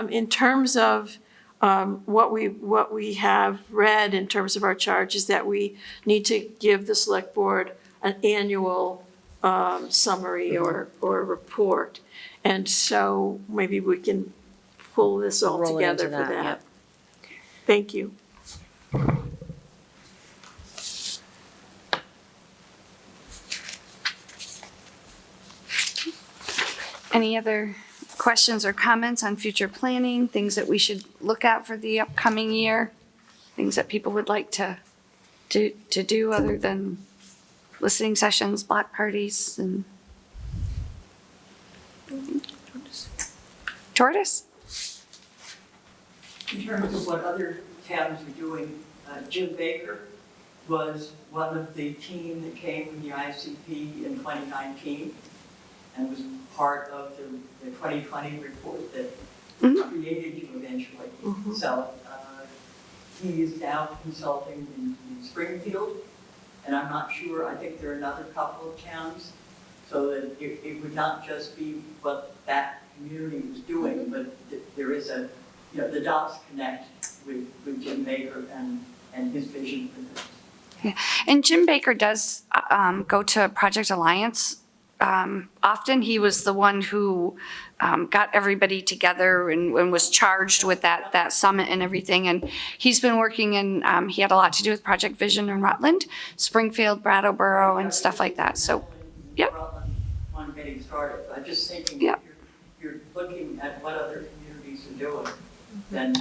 In terms of what we have read in terms of our charge is that we need to give the select board an annual summary or report. And so maybe we can pull this all Roll it into together for that, that. Thank you. Any other questions or comments on future planning, things that we should look at for the upcoming year? Things that people would like to do other than listening sessions, block parties, and Tortoise? In terms of what other towns are doing, Jim Baker was one of the team that came from the ICP in 2019 and was part of the 2020 report that created you eventually. So he is now consulting in Springfield, and I'm not sure, I think there are another couple of towns, so that it would not just be what that community was doing, but there is the dots connect with Jim Baker and his vision for this. Yeah. And Jim Baker does go to Project Alliance. Often he was the one who got everybody together and was charged with that summit and everything. And he's been working he had a lot to do with Project Vision in Rutland, Springfield, Brattleboro, and stuff like that. So, yep. On getting started, I'm just thinking, Yep. if you're looking at what other communities are doing, then.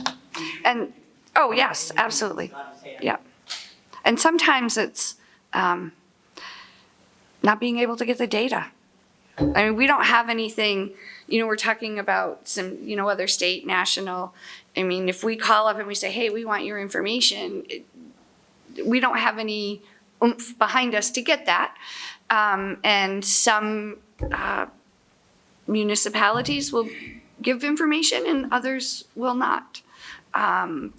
And, oh, yes, absolutely. Yep. And sometimes it's not being able to get the data. I mean, we don't have anything, we're talking about some, other state, national. I mean, if we call up and we say, hey, we want your information, we don't have any oomph behind us to get that. And some municipalities will give information and others will not. And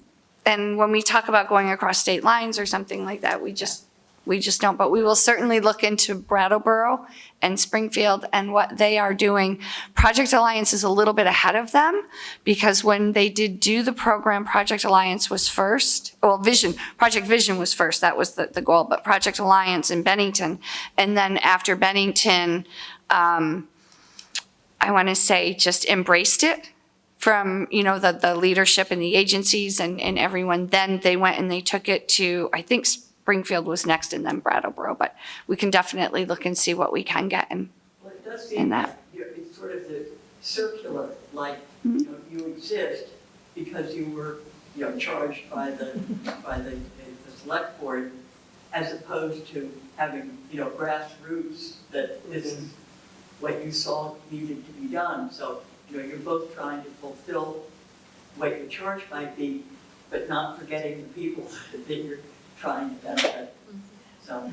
when we talk about going across state lines or something like that, we just don't. But we will certainly look into Brattleboro and Springfield and what they are doing. Project Alliance is a little bit ahead of them because when they did do the program, Project Alliance was first. Well, Project Vision was first. That was the goal. But Project Alliance in Bennington. And then after Bennington, I want to say just embraced it from, the leadership and the agencies and everyone. Then they went and they took it to, I think Springfield was next and then Brattleboro, but we can definitely look and see what we can get in It does in seem that. like it's sort of the circular, like, you exist because you were, charged by the select board, as opposed to having, grassroots that this is what you saw needed to be done. So, you're both trying to fulfill what your charge might be, but not forgetting the people that you're trying to benefit. So,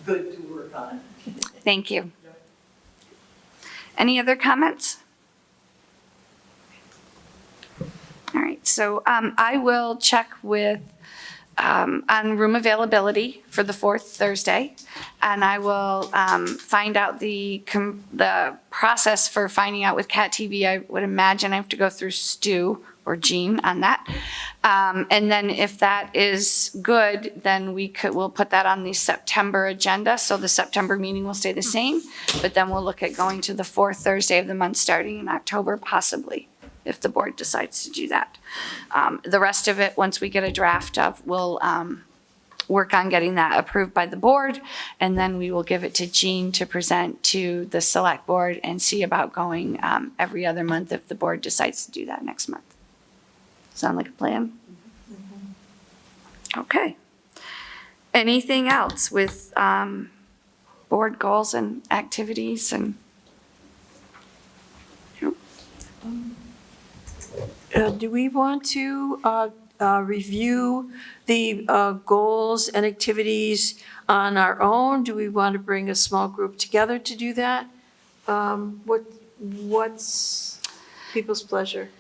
good to work on. Thank you. Any other comments? All right, so I will check with on room availability for the fourth Thursday. And I will find out the process for finding out with Cat TV. I would imagine I have to go through Stu or Jean on that. And then if that is good, then we'll put that on the September agenda. So the September meeting will stay the same, but then we'll look at going to the fourth Thursday of the month starting in October, possibly, if the board decides to do that. The rest of it, once we get a draft of, we'll work on getting that approved by the board, and then we will give it to Jean to present to the select board and see about going every other month if the board decides to do that next month. Sound like a plan? Okay. Anything else with board goals and activities and? Do we want to review the goals and activities on our own? Do we want to bring a small group together to do that? What's people's pleasure?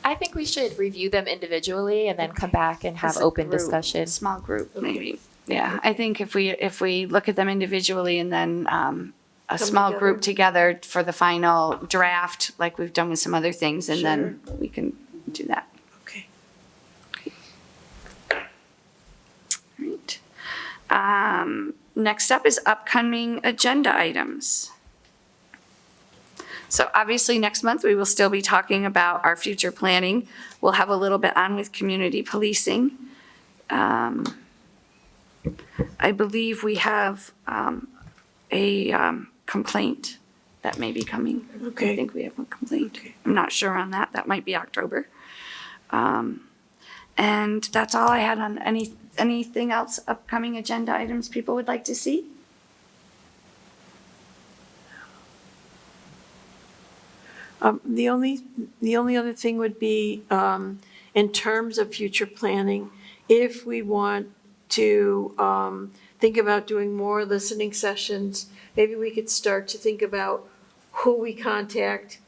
I think we should review them individually and then come back and have As a open group, discussion. Small group, maybe. Yeah, I think if we look at them individually and then a small group together for the final draft, like we've done with some other things, and then we can do that. Okay. All right. Next up is upcoming agenda items. So obviously, next month, we will still be talking about our future planning. We'll have a little bit on with community policing. I believe we have a complaint that may be coming. Okay. I think we have a complaint. I'm not sure on that. That might be October. And that's all I had on anything else, upcoming agenda items people would like to see? The only other thing would be, in terms of future planning, if we want to think about doing more listening sessions, maybe we could start to think about who we contact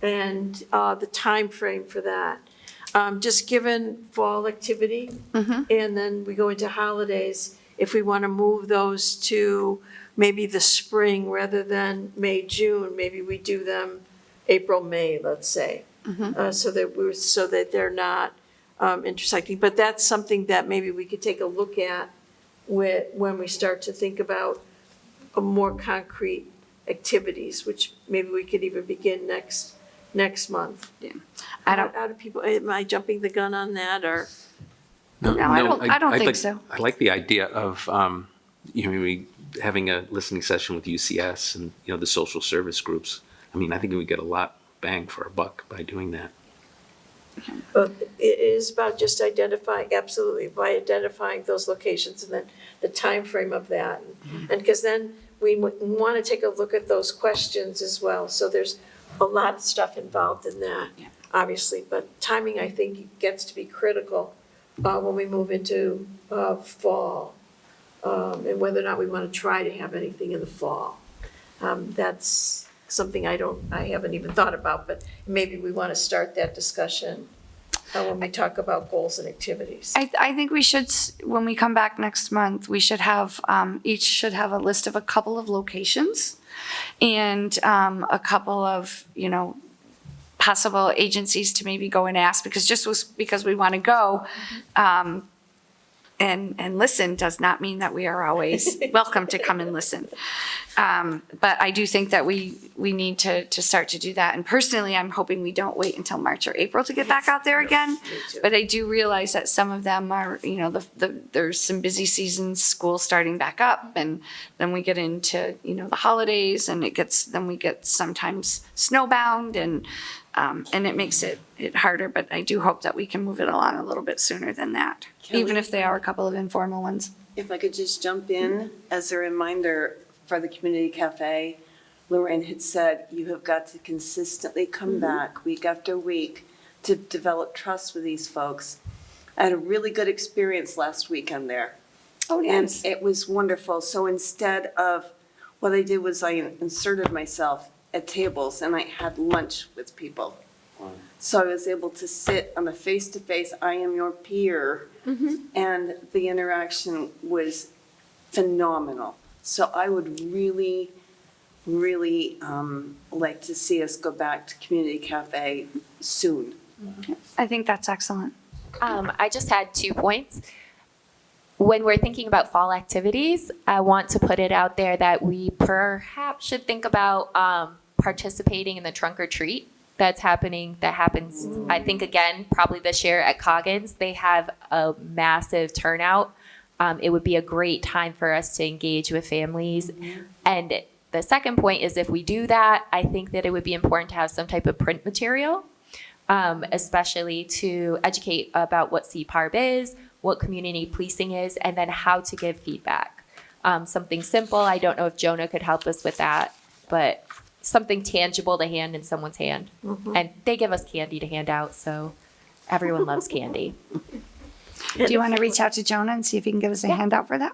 and the time frame for that. Just given fall activity, and then we go into holidays, if we want to move those to maybe the spring rather than May, June, maybe we do them April, May, let's say, so that they're not intersecting. But that's something that maybe we could take a look at when we start to think about a more concrete activities, which maybe we could even begin next month. Yeah. Am I jumping the gun on that, or? No, I don't think like, so. I like the idea of, maybe having a listening session with UCS and, the social service groups. I mean, I think we get a lot bang for our buck by doing that. But it is about just identifying those locations and then the time frame of that. And because then we want to take a look at those questions as well. So there's a lot of stuff involved in that, obviously. But timing, I think, gets to be critical when we move into fall, and whether or not we want to try to have anything in the fall. That's something I haven't even thought about, but maybe we want to start that discussion when we talk about goals and activities. I think we should, when we come back next month, we should have, each should have a list of a couple of locations and a couple of, possible agencies to maybe go and ask, because we want to go and listen does not mean that we are always welcome to come and listen. But I do think that we need to start to do that. And personally, I'm hoping we don't wait until March or April to get back out there again. But I do realize that some of them are, there's some busy seasons, school starting back up, and then we get into, the holidays, and then we get sometimes snowbound, and it makes it harder. But I do hope that we can move it along a little bit sooner than that, even if they are a couple of informal ones. If I could just jump in as a reminder for the community cafe, Lorraine had said, you have got to consistently come back week after week to develop trust with these folks. I had a really good experience last weekend there. Oh, nice. And it was wonderful. So instead of, what I did was I inserted myself at tables and I had lunch with people. So I was able to sit on a face-to-face, I am your peer, and the interaction was phenomenal. So I would really, really like to see us go back to Community Cafe soon. I think that's excellent. I just had 2 points. When we're thinking about fall activities, I want to put it out there that we perhaps should think about participating in the trunk or treat that happens, I think, again, probably this year at Coggins. They have a massive turnout. It would be a great time for us to engage with families. And the second point is if we do that, I think that it would be important to have some type of print material, especially to educate about what CPARB is, what community policing is, and then how to give feedback. Something simple. I don't know if Jonah could help us with that, but something tangible to hand in someone's hand. And they give us candy to hand out, so everyone loves candy. Do you want to reach out to Jonah and see if he can give us a handout for that?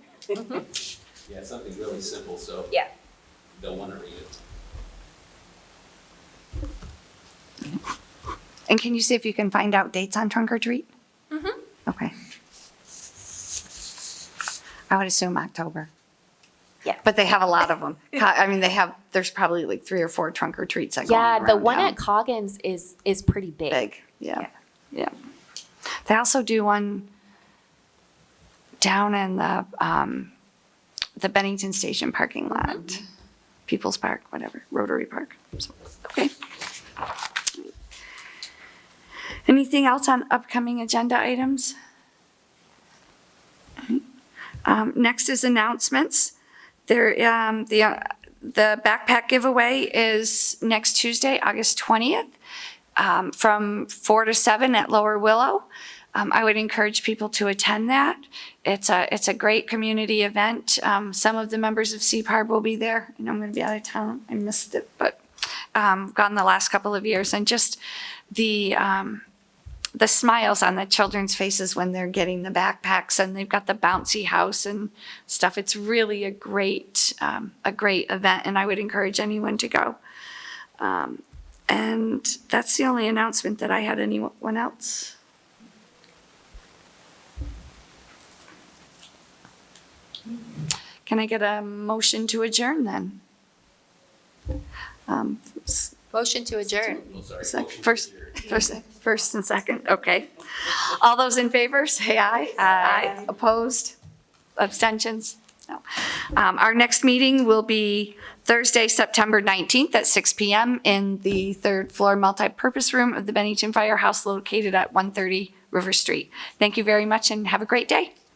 Yeah, something really simple, so Yeah. they'll want to read it. And can you see if you can find out dates on trunk or treat? Okay. I would assume October. Yeah. But they have a lot of them. I mean, there's probably like 3 or 4 trunk or treats that go on Yeah, the around one town. at Coggins is pretty big. Big, yeah. They also do one down in the Bennington Station parking lot, People's Park, whatever, Rotary Park. So, okay. Anything else on upcoming agenda items? Next is announcements. The backpack giveaway is next Tuesday, August 20th, from 4 to 7 at Lower Willow. I would encourage people to attend that. It's a great community event. Some of the members of CPARB will be there. I know I'm going to be out of town. I missed it, but gone the last couple of years. And just the smiles on the children's faces when they're getting the backpacks, and they've got the bouncy house and stuff. It's really a great event, and I would encourage anyone to go. And that's the only announcement that I had. Anyone else? Can I get a motion to adjourn then? Motion to adjourn. Oh, sorry. First and second, okay. All those in favor, say aye. Aye. Opposed? Abstentions? No. Our next meeting will be Thursday, September 19th at 6 p.m. in the 3rd floor multipurpose room of the Bennington Firehouse located at 130 River Street. Thank you very much and have a great day.